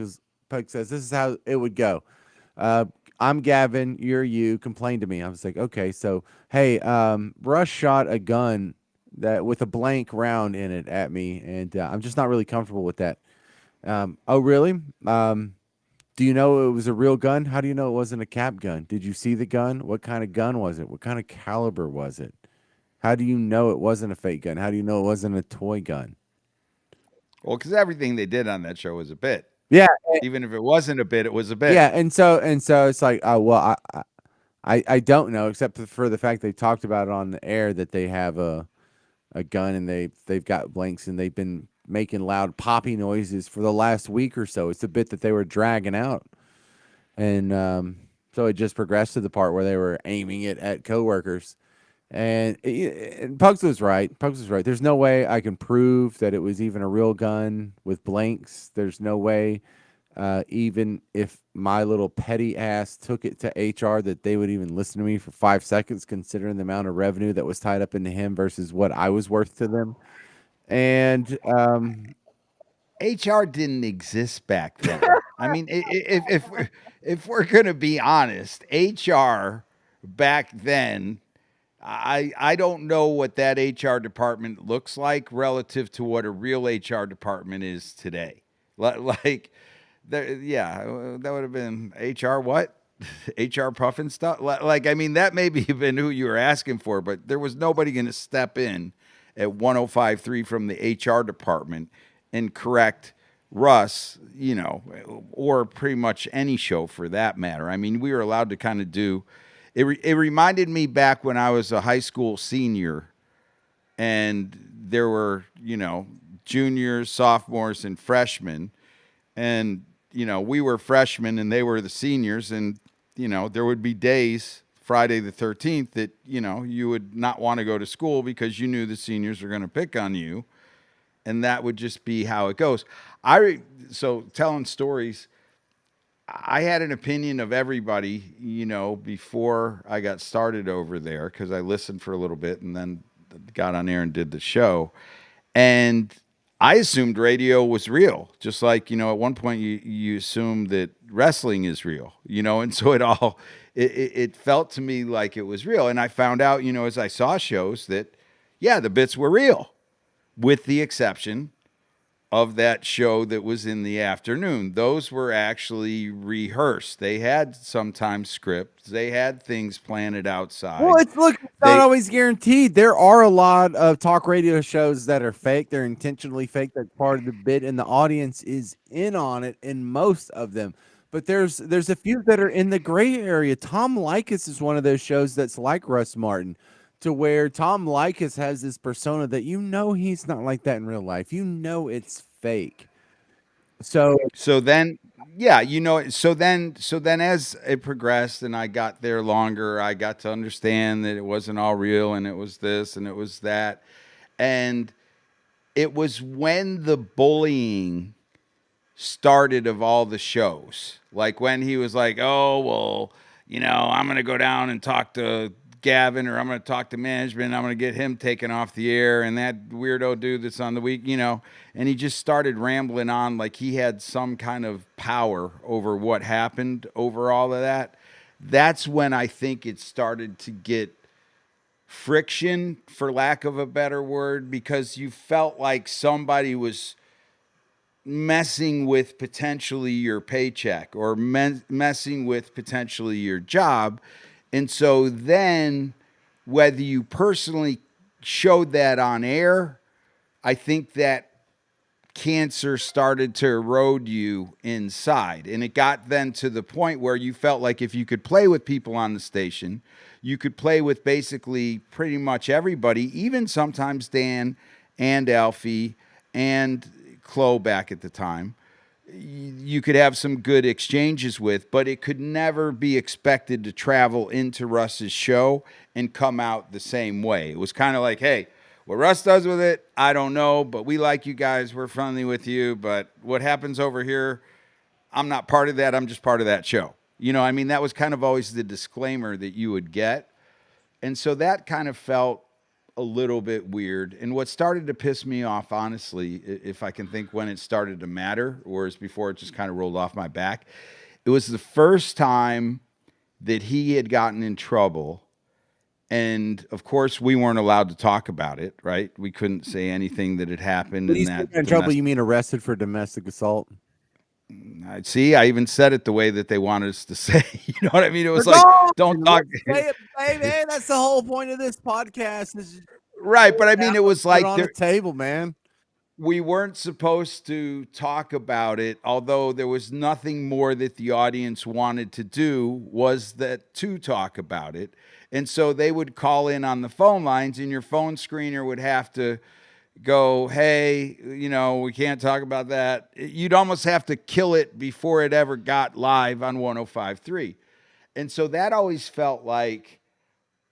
says, "This is how it would go. Uh, I'm Gavin. You're you. Complain to me." I was like, "Okay, so hey, Rush shot a gun that with a blank round in it at me, and I'm just not really comfortable with that." Oh, really? Do you know it was a real gun? How do you know it wasn't a cap gun? Did you see the gun? What kind of gun was it? What kind of caliber was it? How do you know it wasn't a fake gun? How do you know it wasn't a toy gun? Well, because everything they did on that show was a bit. Yeah, Even if it wasn't a bit, it was a bit. yeah, and so it's like, oh well, I don't know, except for the fact they talked about it on the air that they have a gun, and they've got blanks, and they've been making loud poppy noises for the last week or so. It's a bit that they were dragging out, and so it just progressed to the part where they were aiming it at coworkers. And Pugs was right. Pugs was right. There's no way I can prove that it was even a real gun with blanks. There's no way, even if my little petty ass took it to HR, that they would even listen to me for 5 seconds, considering the amount of revenue that was tied up into him versus what I was worth to them. And HR didn't exist back then. I mean, if we're gonna be honest, HR back then, I don't know what that HR department looks like relative to what a real HR department is today. Like, there, yeah, that would have been HR what? HR puffin stuff. Like, I mean, that may have been who you were asking for, but there was nobody going to step in at 105.3 from the HR department and correct Russ, you know, or pretty much any show for that matter. I mean, we were allowed to kind of do. It reminded me back when I was a high school senior, and there were, you know, juniors, sophomores, and freshmen, and you know, we were freshmen and they were the seniors, and you know, there would be days Friday the 13th that, you know, you would not want to go to school because you knew the seniors were going to pick on you, and that would just be how it goes. So telling stories, I had an opinion of everybody, you know, before I got started over there, because I listened for a little bit and then got on air and did the show. And I assumed radio was real, just like, you know, at one point you assume that wrestling is real, you know, and so it felt to me like it was real. And I found out, you know, as I saw shows that, yeah, the bits were real, with the exception of that show that was in the afternoon. Those were actually rehearsed. They had sometimes scripts. They had things planted well, outside. it's not They always guaranteed. There are a lot of talk radio shows that are fake. They're intentionally fake. That's part of the bit, and the audience is in on it in most of them. But there's a few that are in the gray area. Tom Likas is one of those shows that's like Russ Martin, to where Tom Likas has this persona that you know he's not like that in real life. You know it's fake. So So then, yeah, you know, so then as it progressed and I got there longer, I got to understand that it wasn't all real and it was this and it was that. And it was when the bullying started of all the shows. Like when he was like, "Oh, well, you know, I'm going to go down and talk to Gavin, or I'm going to talk to management. I'm going to get him taken off the air, and that weirdo dude that's on the week, you know." And he just started rambling on like he had some kind of power over what happened over all of that. That's when I think it started to get friction, for lack of a better word, because you felt like somebody was messing with potentially your paycheck, or messing with potentially your job. And so then, whether you personally showed that on air, I think that cancer started to erode you inside. And it got then to the point where you felt like if you could play with people on the station, you could play with basically pretty much everybody, even sometimes Dan and Alfie and Chloe back at the time. You could have some good exchanges with, but it could never be expected to travel into Russ's show and come out the same way. It was kind of like, hey, what Russ does with it, I don't know, but we like you guys. We're friendly with you. But what happens over here, I'm not part of that. I'm just part of that show. You know, I mean, that was kind of always the disclaimer that you would get. And so that kind of felt a little bit weird. And what started to piss me off, honestly, if I can think when it started to matter, or is before it just kind of rolled off my back, it was the first time that he had gotten in trouble. And of course, we weren't allowed to talk about it, right? We couldn't say anything that had happened when in you say that in trouble, domestic. you mean arrested for domestic assault? I see. I even said it the way that they wanted us to say. You know what I mean? It We're was like, gone. don't talk. Let's say it, baby. That's the whole point of this podcast. Is just Right. pull But I it mean, out it and was put it like on the there, table, man. we weren't supposed to talk about it, although there was nothing more that the audience wanted to do was that to talk about it. And so they would call in on the phone lines, and your phone screener would have to go, hey, we can't talk about that. You'd almost have to kill it before it ever got live on 105.3. And so that always felt like,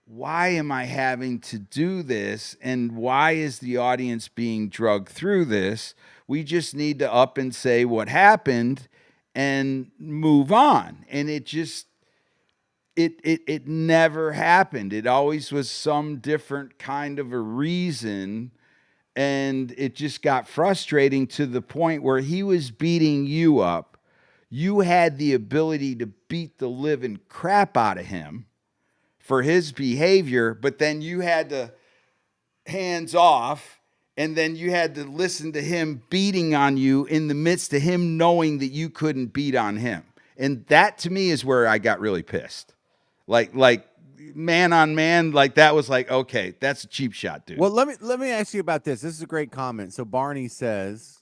why am I having to do this? And why is the audience being drugged through this? We just need to up and say what happened and move on. And it never happened. It always was some different kind of a reason, and it just got frustrating to the point where he was beating you up. You had the ability to beat the living crap out of him for his behavior, but then you had to hands off, and then you had to listen to him beating on you in the midst of him knowing that you couldn't beat on him. And that to me is where I got really pissed. Like man on man, like that was like, okay, that's a cheap shot, dude. Well, let me ask you about this. This is a great comment. So Barney says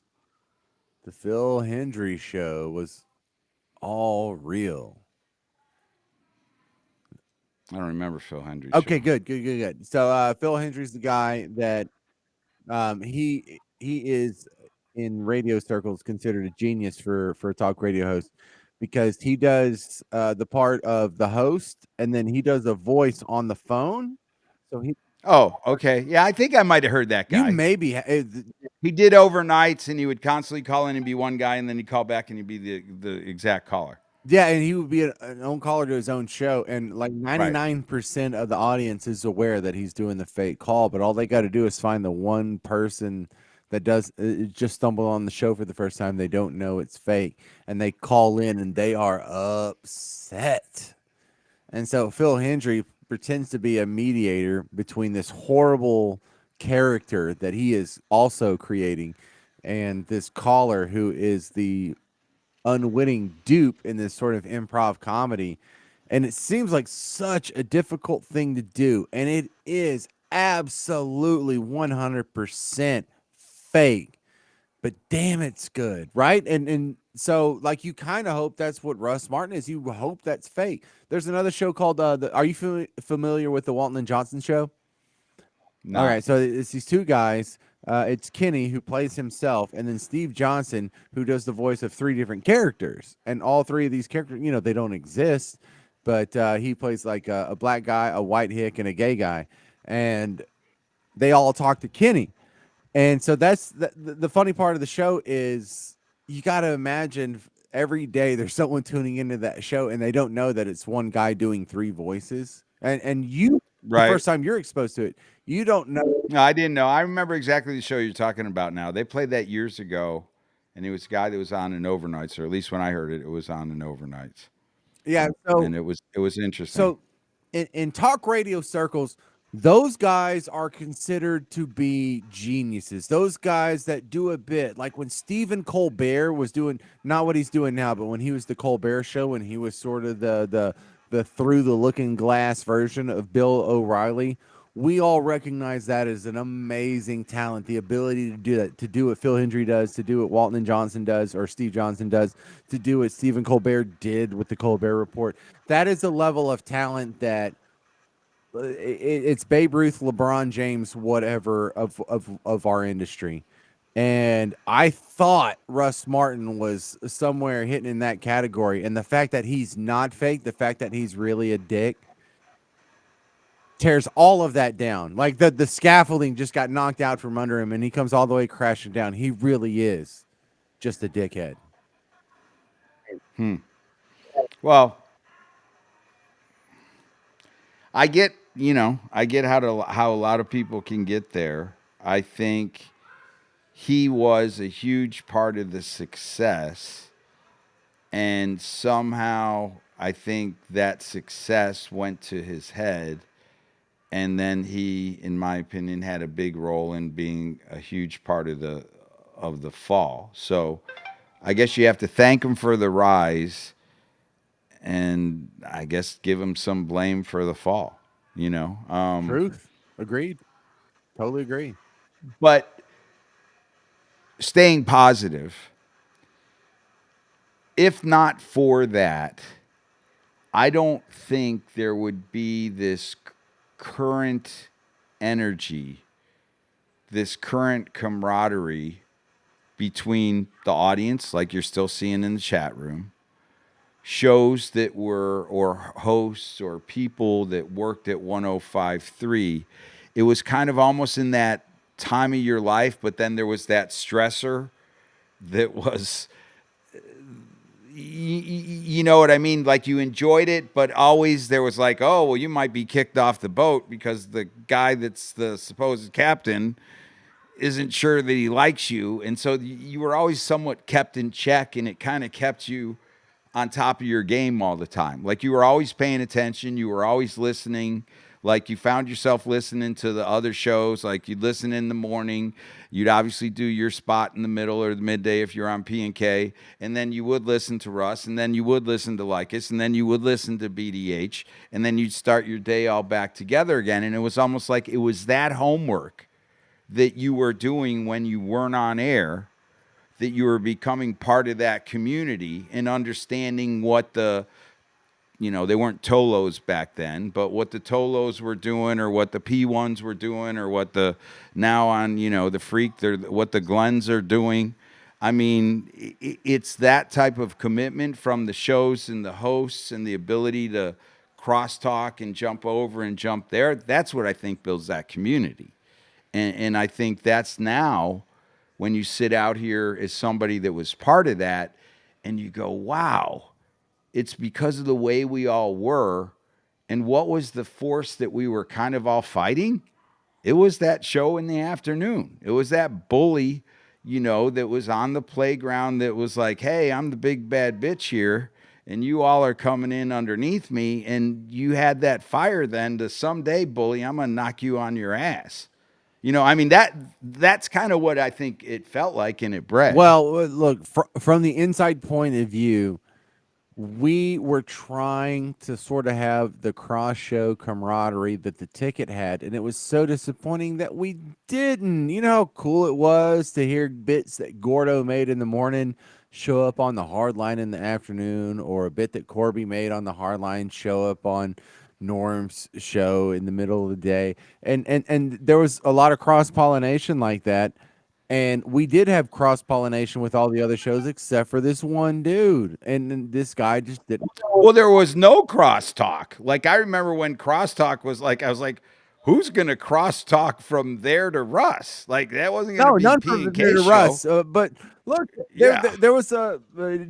the Phil Hendry show was all real. I don't remember Phil Hendry's Okay, show. good. So Phil Hendry's the guy that he is in radio circles considered a genius for a talk radio host because he does the part of the host and then he does a voice on the phone. So Oh, okay. Yeah, I think I might have heard that you guy. maybe He did overnights, and he would constantly call in and be one guy, and then he'd call back and he'd be the exact caller. yeah, and he would be an own caller to his own show, and like Right. 99% of the audience is aware that he's doing the fake call, but all they got to do is find the one person that does just stumble on the show for the first time. They don't know it's fake, and they call in and they are upset. And so Phil Hendry pretends to be a mediator between this horrible character that he is also creating and this caller who is the unwitting dupe in this sort of improv comedy. And it seems like such a difficult thing to do. And it is absolutely 100% fake. But damn, it's good, right? And so like you kind of hope that's what Russ Martin is. You hope that's fake. There's another show called Are you familiar with the Walton and Johnson show? All Not. right, so it's these two guys. It's Kenny who plays himself, and then Steve Johnson who does the voice of three different characters, and all three of these characters, they don't exist, but he plays like a black guy, a white hick, and a gay guy, and they all talk to Kenny, and so that's the funny part of the show is you got to imagine every day there's someone tuning into that show, and they don't know that it's one guy doing three voices, and you the Right. first time you're exposed to it, you don't know. No, I didn't know. I remember exactly the show you're talking about now. They played that years ago, and it was a guy that was on in overnights, or at least when I heard it, it was on in overnights, Yeah, and it was interesting. so in talk radio circles, those guys are considered to be geniuses. Those guys that do a bit like when Stephen Colbert was doing not what he's doing now, but when he was the Colbert Show and he was sort of the through the looking glass version of Bill O'Reilly. We all recognize that as an amazing talent, the ability to do that, to do what Phil Hendry does, to do what Walton and Johnson does, or Steve Johnson does, to do what Stephen Colbert did with the Colbert Report. That is a level of talent that it's Babe Ruth, LeBron James, whatever of our industry. And I thought Russ Martin was somewhere hitting in that category. And the fact that he's not fake, the fact that he's really a dick, tears all of that down. Like the scaffolding just got knocked out from under him, and he comes all the way crashing down. He really is just a dickhead. Well, I get how a lot of people can get there. I think he was a huge part of the success, and somehow I think that success went to his head, and then he, in my opinion, had a big role in being a huge part of the fall. So I guess you have to thank him for the rise, and I guess give him some blame for the fall. You know, Truth. Agreed. Totally agree. but staying positive. If not for that, I don't think there would be this current energy, this current camaraderie between the audience, like you're still seeing in the chat room, shows that were, or hosts or people that worked at 105.3. It was kind of almost in that time of your life, but then there was that stressor that was, you know what I mean? Like you enjoyed it, but always there was like, oh, well, you might be kicked off the boat because the guy that's the supposed captain isn't sure that he likes you. And so you were always somewhat kept in check, and it kind of kept you on top of your game all the time. Like you were always paying attention, you were always listening. Like you found yourself listening to the other shows. Like you'd listen in the morning, you'd obviously do your spot in the middle or the midday if you're on P&K, and then you would listen to Russ, and then you would listen to Lycus, and then you would listen to BDH, and then you'd start your day all back together again. And it was almost like it was that homework that you were doing when you weren't on air, that you were becoming part of that community and understanding what the, they weren't Tolos back then, but what the Tolos were doing, or what the P1s were doing, or what the now on, the Freak, what the Glens are doing. I mean, it's that type of commitment from the shows and the hosts, and the ability to crosstalk and jump over and jump there. That's what I think builds that community. And I think that's now when you sit out here as somebody that was part of that, and you go, wow, it's because of the way we all were. And what was the force that we were kind of all fighting? It was that show in the afternoon. It was that bully, that was on the playground that was like, hey, I'm the big bad bitch here, and you all are coming in underneath me. And you had that fire then to someday, bully, I'm going to knock you on your ass. I mean, that's kind of what I think it felt like, and it bred. Well, look, from the inside point of view, we were trying to sort of have the cross show camaraderie that the ticket had, and it was so disappointing that we didn't. You know how cool it was to hear bits that Gordo made in the morning show up on the hard line in the afternoon, or a bit that Corby made on the hard line show up on Norm's show in the middle of the day. And there was a lot of cross pollination like that. And we did have cross pollination with all the other shows except for this one dude. And then this guy just didn't. Well, there was no crosstalk. Like I remember when crosstalk was like, I was like, who's gonna crosstalk from there to Russ? Like that wasn't gonna No, be none P from and the K to show. Russ. But look, Yeah. there was a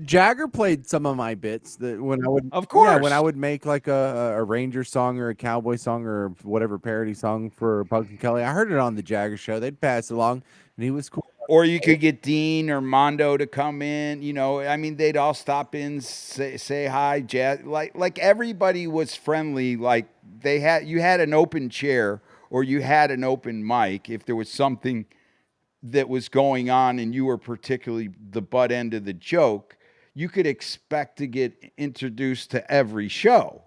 Jagger played some of my bits that when I would, Of yeah, when course. I would make like a Ranger song or a cowboy song or whatever parody song for Pugs and Kelly. I heard it on the Jagger show. They'd pass it along, and he was cool. Or you could get Dean or Mondo to come in. I mean, they'd all stop in, say hi, jazz. Like everybody was friendly. Like you had an open chair, or you had an open mic if there was something that was going on and you were particularly the butt end of the joke. You could expect to get introduced to every show.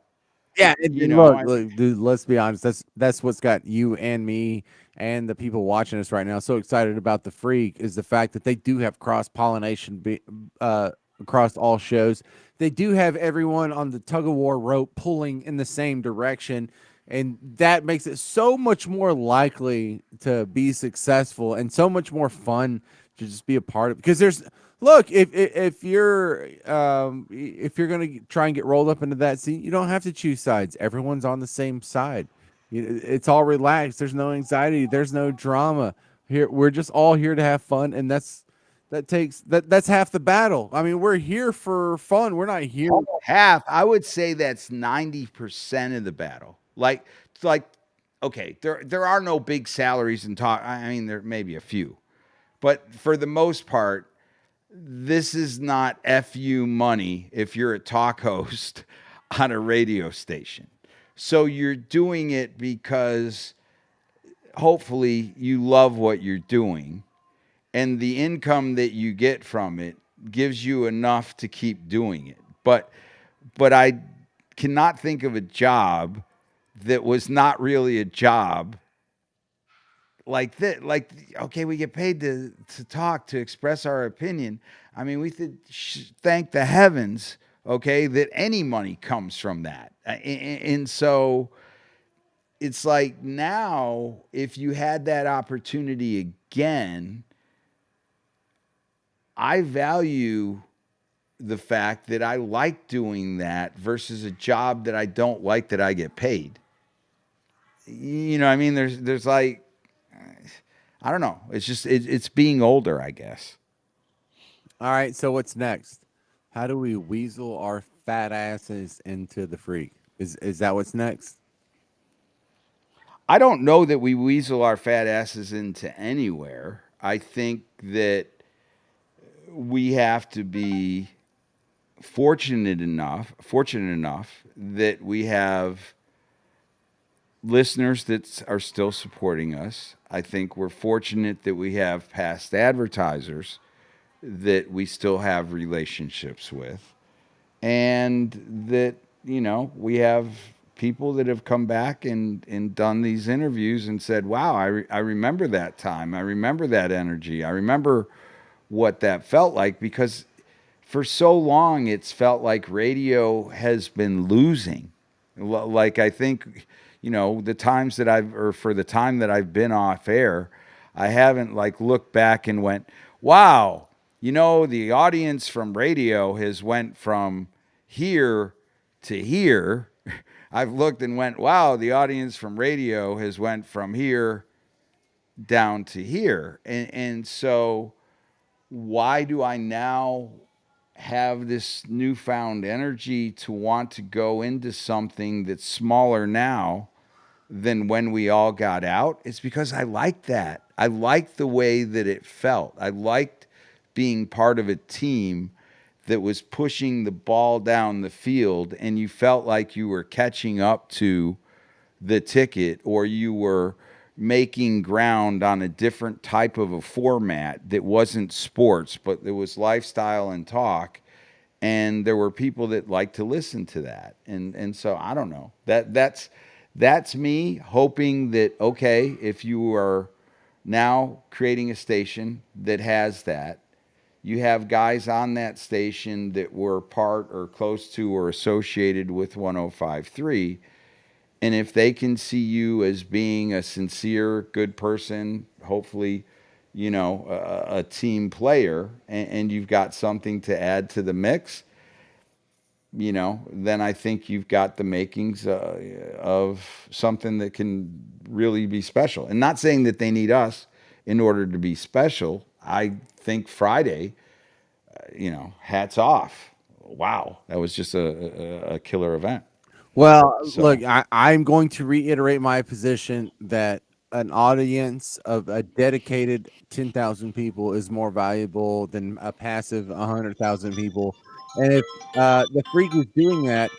Yeah, You and know, look, dude, let's be honest. That's what's got you and me and the people watching us right now so excited about the Freak is the fact that they do have cross pollination across all shows. They do have everyone on the tug of war rope pulling in the same direction, and that makes it so much more likely to be successful and so much more fun to just be a part of. Because there's look, if you're gonna try and get rolled up into that seat, you don't have to choose sides. Everyone's on the same side. It's all relaxed. There's no anxiety. There's no drama. Here, we're just all here to have fun, and that's half the battle. I mean, we're here for fun. We're not here. half. I would say that's 90% of the battle. Like, okay, there are no big salaries in talk. I mean, there may be a few, but for the most part, this is not FU money if you're a talk host on a radio station. So you're doing it because hopefully you love what you're doing, and the income that you get from it gives you enough to keep doing it. But I cannot think of a job that was not really a job like that. Like, okay, we get paid to talk, to express our opinion. I mean, we should thank the heavens, okay, that any money comes from that. And so it's like now, if you had that opportunity again, I value the fact that I like doing that versus a job that I don't like that I get paid. You know, what I mean, there's like, I don't know. It's just it's being older, I guess. All right, so what's next? How do we weasel our fat asses into the freak? Is that what's next? I don't know that we weasel our fat asses into anywhere. I think that we have to be fortunate enough that we have listeners that are still supporting us. I think we're fortunate that we have past advertisers that we still have relationships with, and that we have people that have come back and done these interviews and said, wow, I remember that time, I remember that energy, I remember what that felt like, because for so long it's felt like radio has been losing. Like, I think, the times that or for the time that I've been off air, I haven't like looked back and went, wow, the audience from radio has went from here to here. I've looked and went, wow, the audience from radio has went from here down to here. And so why do I now have this newfound energy to want to go into something that's smaller now than when we all got out? It's because I liked that. I liked the way that it felt. I liked being part of a team that was pushing the ball down the field, and you felt like you were catching up to the ticket, or you were making ground on a different type of a format that wasn't sports, but it was lifestyle and talk. And there were people that liked to listen to that. And so I don't know. That's me hoping that, okay, if you are now creating a station that has that, you have guys on that station that were part or close to or associated with 1053. And if they can see you as being a sincere, good person, hopefully, a team player, and you've got something to add to the mix, then I think you've got the makings of something that can really be special. And not saying that they need us in order to be special. I think Friday, hats off. Wow, that was just a killer event. Well, look, So I'm going to reiterate my position that an audience of a dedicated 10,000 people is more valuable than a passive 100,000 people. And if the freak is doing that,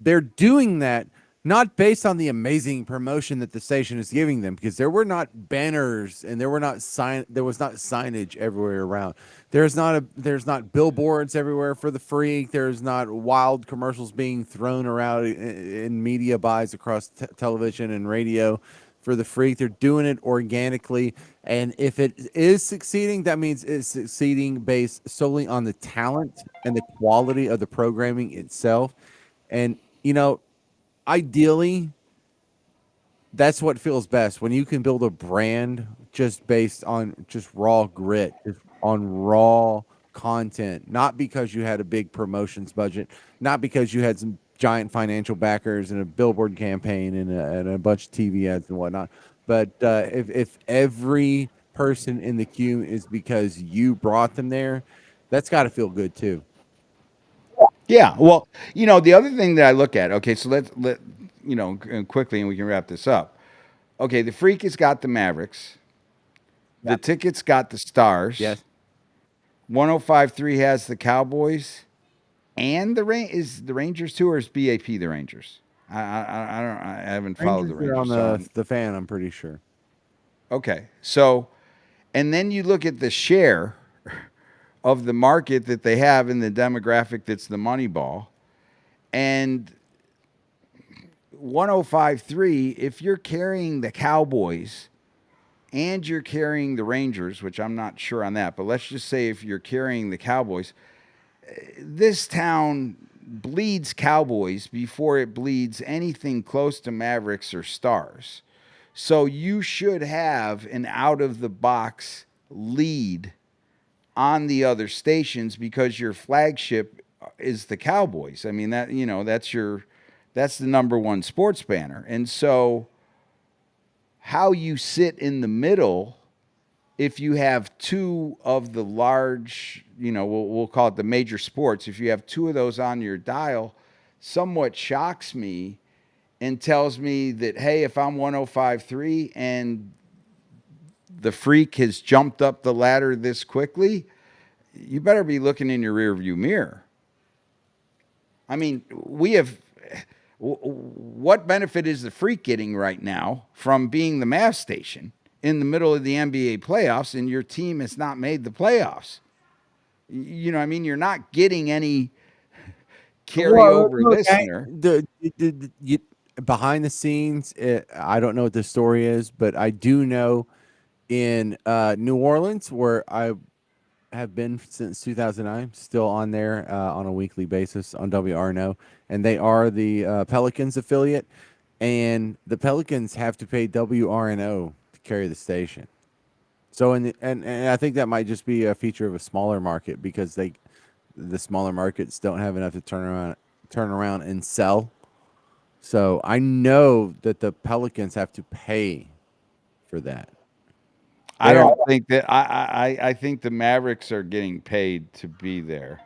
they're doing that not based on the amazing promotion that the station is giving them, because there were not banners and there was not signage everywhere around. There's not billboards everywhere for the freak. There's not wild commercials being thrown around in media buys across television and radio for the freak. They're doing it organically, and if it is succeeding, that means it's succeeding based solely on the talent and the quality of the programming itself. And ideally, that's what feels best when you can build a brand just based on just raw grit, just on raw content, not because you had a big promotions budget, not because you had some giant financial backers and a billboard campaign and a bunch of TV ads and whatnot. But if every person in the queue is because you brought them there, that's got to feel good too. yeah, well, the other thing that I look at, okay, so quickly, and we can wrap this up. Okay, the Freak has got the Mavericks. The Yeah. Ticket's got the Stars. Yes. 1053 has the Cowboys, and the Rangers too, or is BAP the Rangers? I haven't followed the Rangers are on Rangers, so the fan, I'm pretty sure. okay. So, and then you look at the share of the market that they have in the demographic that's the money ball, and 1053, if you're carrying the Cowboys and you're carrying the Rangers, which I'm not sure on that, but let's just say if you're carrying the Cowboys, this town bleeds Cowboys before it bleeds anything close to Mavericks or Stars. So you should have an out of the box lead on the other stations because your flagship is the Cowboys. I mean that that's the number one sports banner. And so how you sit in the middle if you have two of the large, we'll call it the major sports, if you have two of those on your dial, somewhat shocks me and tells me that, hey, if I'm 105.3 and the freak has jumped up the ladder this quickly, you better be looking in your rearview mirror. I mean, what benefit is the freak getting right now from being the Mavs station in the middle of the NBA playoffs and your team has not made the playoffs? You know what I mean? You're not getting any Well, carryover look, listener. behind the scenes, I don't know what the story is, but I do know in New Orleans, where I have been since 2009, still on there on a weekly basis on WRNO, and they are the Pelicans affiliate, and the Pelicans have to pay WRNO to carry the station. So and I think that might just be a feature of a smaller market because the smaller markets don't have enough to turn around and sell. So I know that the Pelicans have to pay for that. I They're don't think that I think the Mavericks are getting paid to be there.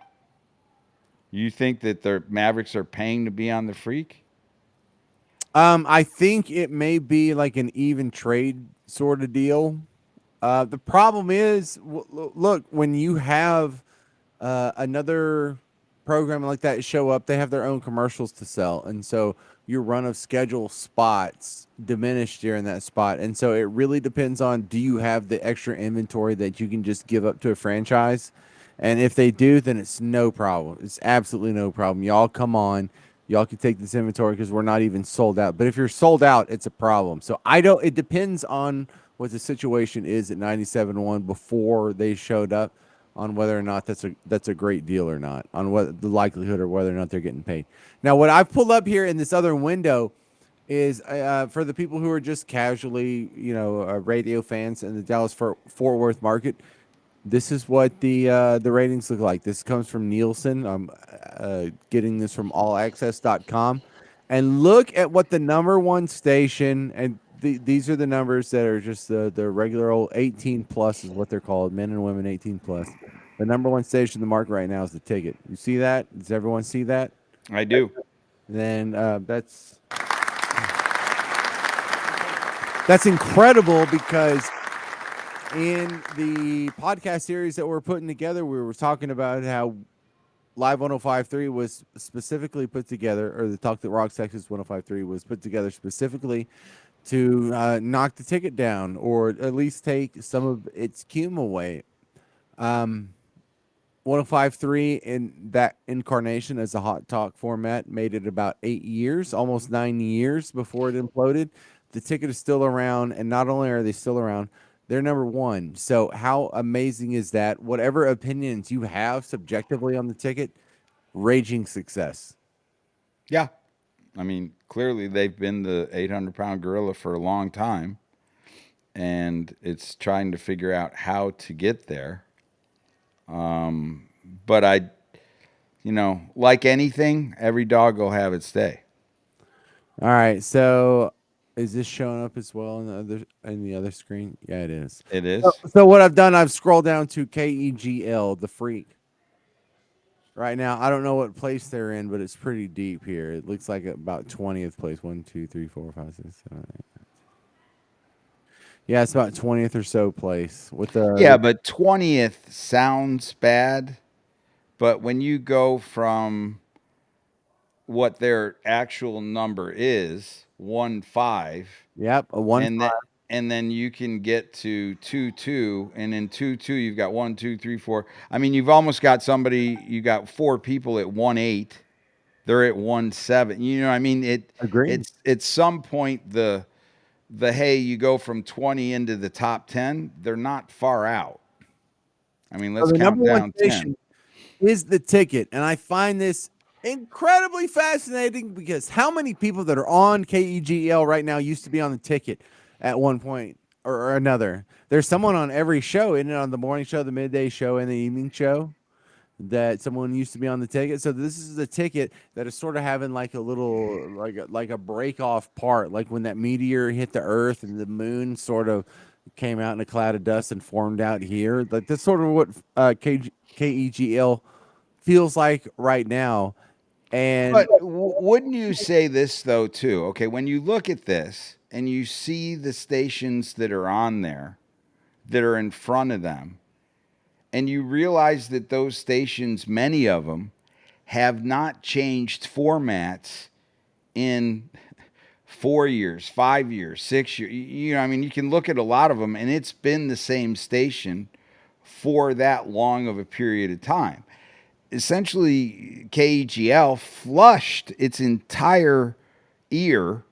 You think that the Mavericks are paying to be on the freak? I think it may be like an even trade sort of deal. The problem is, look, when you have another program like that show up, they have their own commercials to sell, and so your run of schedule spots diminish during that spot, and so it really depends on do you have the extra inventory that you can just give up to a franchise, and if they do, then it's no problem. It's absolutely no problem. Y'all come on. Y'all can take this inventory because we're not even sold out. But if you're sold out, it's a problem. So I don't. It depends on what the situation is at 97.1 before they showed up on whether or not that's a great deal or not, on what the likelihood or whether or not they're getting paid. Now, what I've pulled up here in this other window is for the people who are just casually, radio fans in the Dallas Fort Worth market. This is what the ratings look like. This comes from Nielsen. I'm getting this from allaccess.com. And look at what the number one station, and these are the numbers that are just the regular old 18 plus is what they're called, men and women 18 plus. The number one station in the market right now is the ticket. You see that? Does everyone see that? I do. Then that's incredible because in the podcast series that we're putting together, we were talking about how Live 105.3 was specifically put together, or the Talk That Rocks Texas 105.3 was put together specifically to knock the ticket down or at least take some of its cume away. 105.3 in that incarnation as a hot talk format made it about 8 years, almost 9 years before it imploded. The ticket is still around, and not only are they still around, they're number one. So how amazing is that? Whatever opinions you have subjectively on the ticket, raging success. Yeah. I mean, clearly they've been the 800-pound gorilla for a long time, and it's trying to figure out how to get there. But like anything, every dog will have its day. All right, so is this showing up as well in the other screen? Yeah, it is. It So, is. so what I've done, I've scrolled down to KEGL, the freak. Right now, I don't know what place they're in, but it's pretty deep here. It looks like about 20th place. 1, 2, 3, 4, 5, 6, 7, 8. Yeah, it's about 20th or so place with Yeah, but 20th sounds bad, but when you go from what their actual number is, 1-5, yep, a 1. and then you can get to 2-2, and in 2-2 you've got 1, 2, 3, 4. I mean, you've almost got somebody. You got four people at 1-8. They're at 1-7. You know, I mean, Agreed. it's at some point the hey, you go from 20 into the top 10. They're not far out. I mean, So let's the count number one down 10. station is the ticket, and I find this incredibly fascinating because how many people that are on KEGL right now used to be on the ticket at one point or another? There's someone on every show, isn't it? On the morning show, the midday show, and the evening show that someone used to be on the ticket. So this is a ticket that is sort of having like a little like a break off part, like when that meteor hit the Earth and the moon sort of came out in a cloud of dust and formed out here. Like that's sort of what KEGL feels like right now. And But wouldn't you say this though too? Okay, when you look at this and you see the stations that are on there that are in front of them, and you realize that those stations, many of them, have not changed formats in 4 years, 5 years, 6 years. You know, I mean, you can look at a lot of them, and it's been the same station for that long of a period of time. Essentially, KEGL flushed its entire ear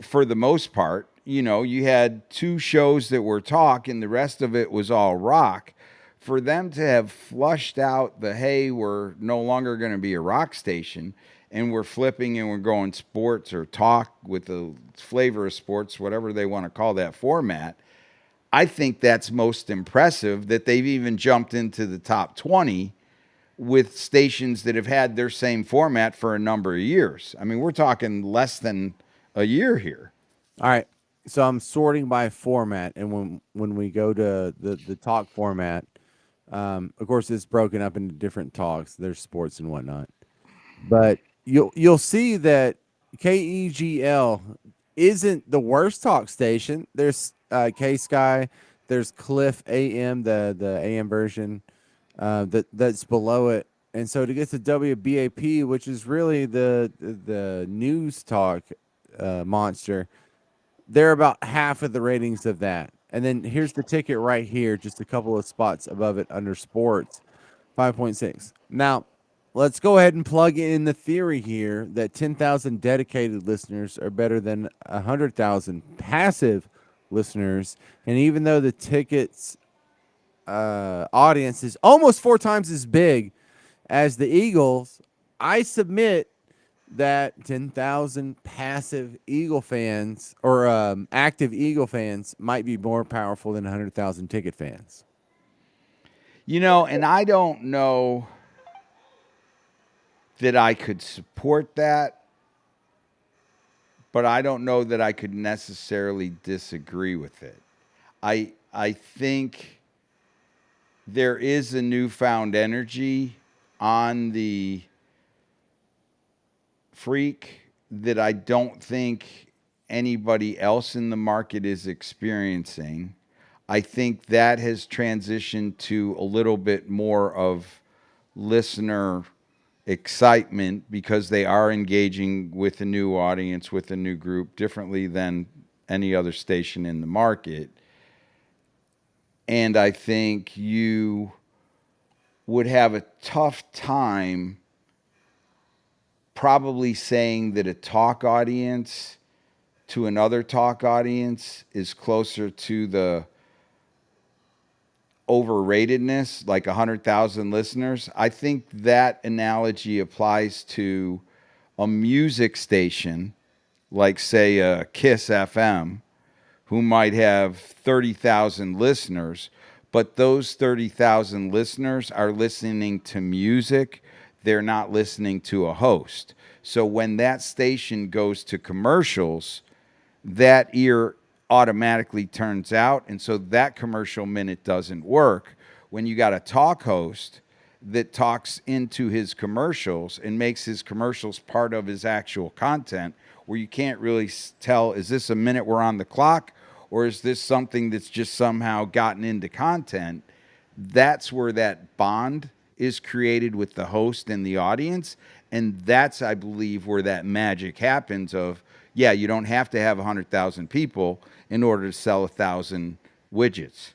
for the most part. You know, you had two shows that were talk, and the rest of it was all rock. For them to have flushed out the, hey, we're no longer going to be a rock station and we're flipping and we're going sports or talk with the flavor of sports, whatever they want to call that format, I think that's most impressive that they've even jumped into the top 20 with stations that have had their same format for a number of years. I mean, we're talking less than a year here. all right, so I'm sorting by format, and when we go to the talk format, of course it's broken up into different talks. There's sports and whatnot, but you'll see that KEGL isn't the worst talk station. There's K Sky, there's Cliff AM, the AM version, that's below it, and so to get to WBAP, which is really the news talk monster, they're about half of the ratings of that. And then here's the ticket right here, just a couple of spots above it under sports, 5.6. Now, let's go ahead and plug in the theory here that 10,000 dedicated listeners are better than 100,000 passive listeners. And even though the tickets audience is almost four times as big as the Eagles, I submit that 10,000 passive Eagle fans or active Eagle fans might be more powerful than 100,000 ticket fans. You know, and I don't know that I could support that, but I don't know that I could necessarily disagree with it. I think there is a newfound energy on the freak that I don't think anybody else in the market is experiencing. I think that has transitioned to a little bit more of listener excitement because they are engaging with a new audience, with a new group, differently than any other station in the market. And I think you would have a tough time probably saying that a talk audience to another talk audience is closer to the overratedness, like 100,000 listeners. I think that analogy applies to a music station, like, say, a Kiss FM, who might have 30,000 listeners, but those 30,000 listeners are listening to music. They're not listening to a host. So when that station goes to commercials, that ear automatically turns out. And so that commercial minute doesn't work. When you got a talk host that talks into his commercials and makes his commercials part of his actual content, where you can't really tell, is this a minute we're on the clock or is this something that's just somehow gotten into content? That's where that bond is created with the host and the audience. And that's, I believe, where that magic happens of, yeah, you don't have to have 100,000 people in order to sell 1,000 widgets.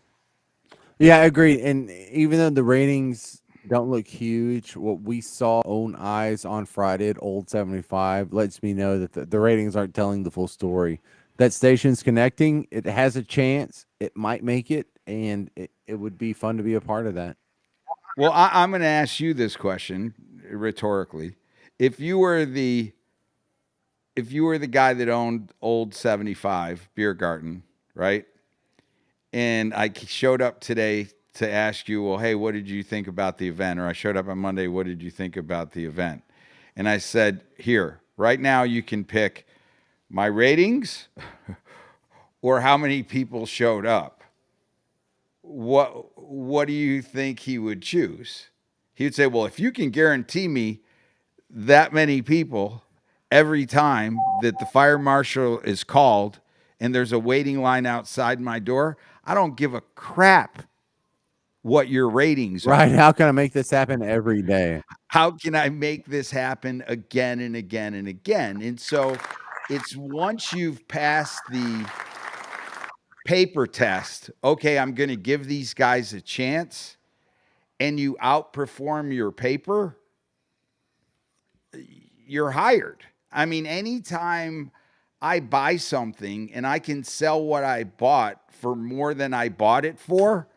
Yeah, I agree. And even though the ratings don't look huge, what we saw own eyes on Friday at Old 75 lets me know that the ratings aren't telling the full story. That station's connecting. It has a chance. It might make it, and it would be fun to be a part of that. Well, I'm going to ask you this question rhetorically. if you were the guy that owned Old 75 Beer Garden, right? And I showed up today to ask you, well, hey, what did you think about the event? Or I showed up on Monday, what did you think about the event? And I said, here, right now you can pick my ratings or how many people showed up. What do you think he would choose? He would say, well, if you can guarantee me that many people every time that the fire marshal is called and there's a waiting line outside my door, I don't give a crap what your ratings Right? are. How can I make this happen every day? How can I make this happen again and again and again? And so it's once you've passed the paper test, okay, I'm going to give these guys a chance, and you outperform your paper, you're hired. I mean, anytime I buy something and I can sell what I bought for more than I bought it for,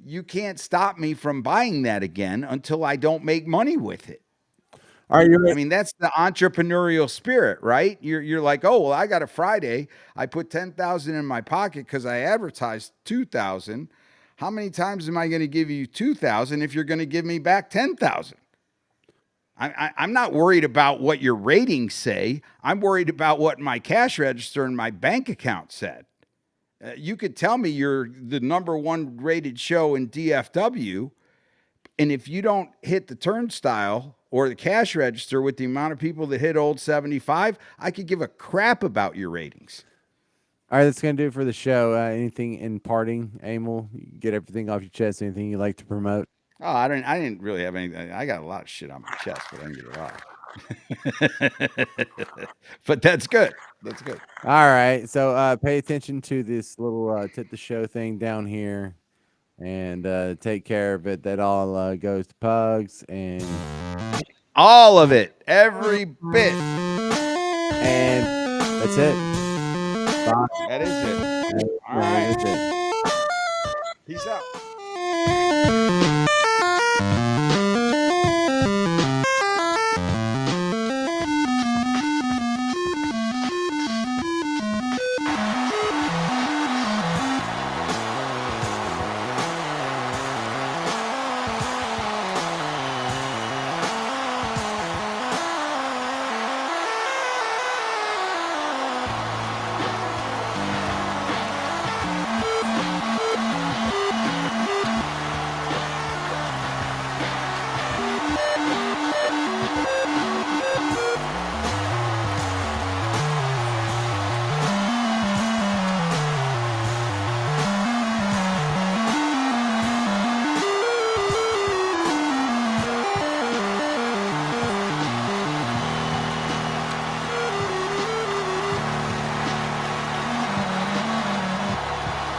you can't stop me from buying that again until I don't make money with it. Are you? I mean, that's the entrepreneurial spirit, right? You're like, oh well, I got a Friday. I put 10,000 in my pocket because I advertised 2,000. How many times am I going to give you 2,000 if you're going to give me back 10,000? I'm not worried about what your ratings say. I'm worried about what my cash register and my bank account said. You could tell me you're the number one rated show in DFW, and if you don't hit the turnstile or the cash register with the amount of people that hit Old 75, I could give a crap about your ratings. All right, that's gonna do it for the show. Anything in parting, Emil? You get everything off your chest. Anything you'd like to promote? Oh, I didn't really have anything. I got a lot of shit on my chest, but I didn't get it off. But that's good. That's good. All right, so pay attention to this little tip the show thing down here, and take care of it. That all goes to Pugs, and All of it, every bit. that's it. Bye. That is it. All That's right. it. Peace out.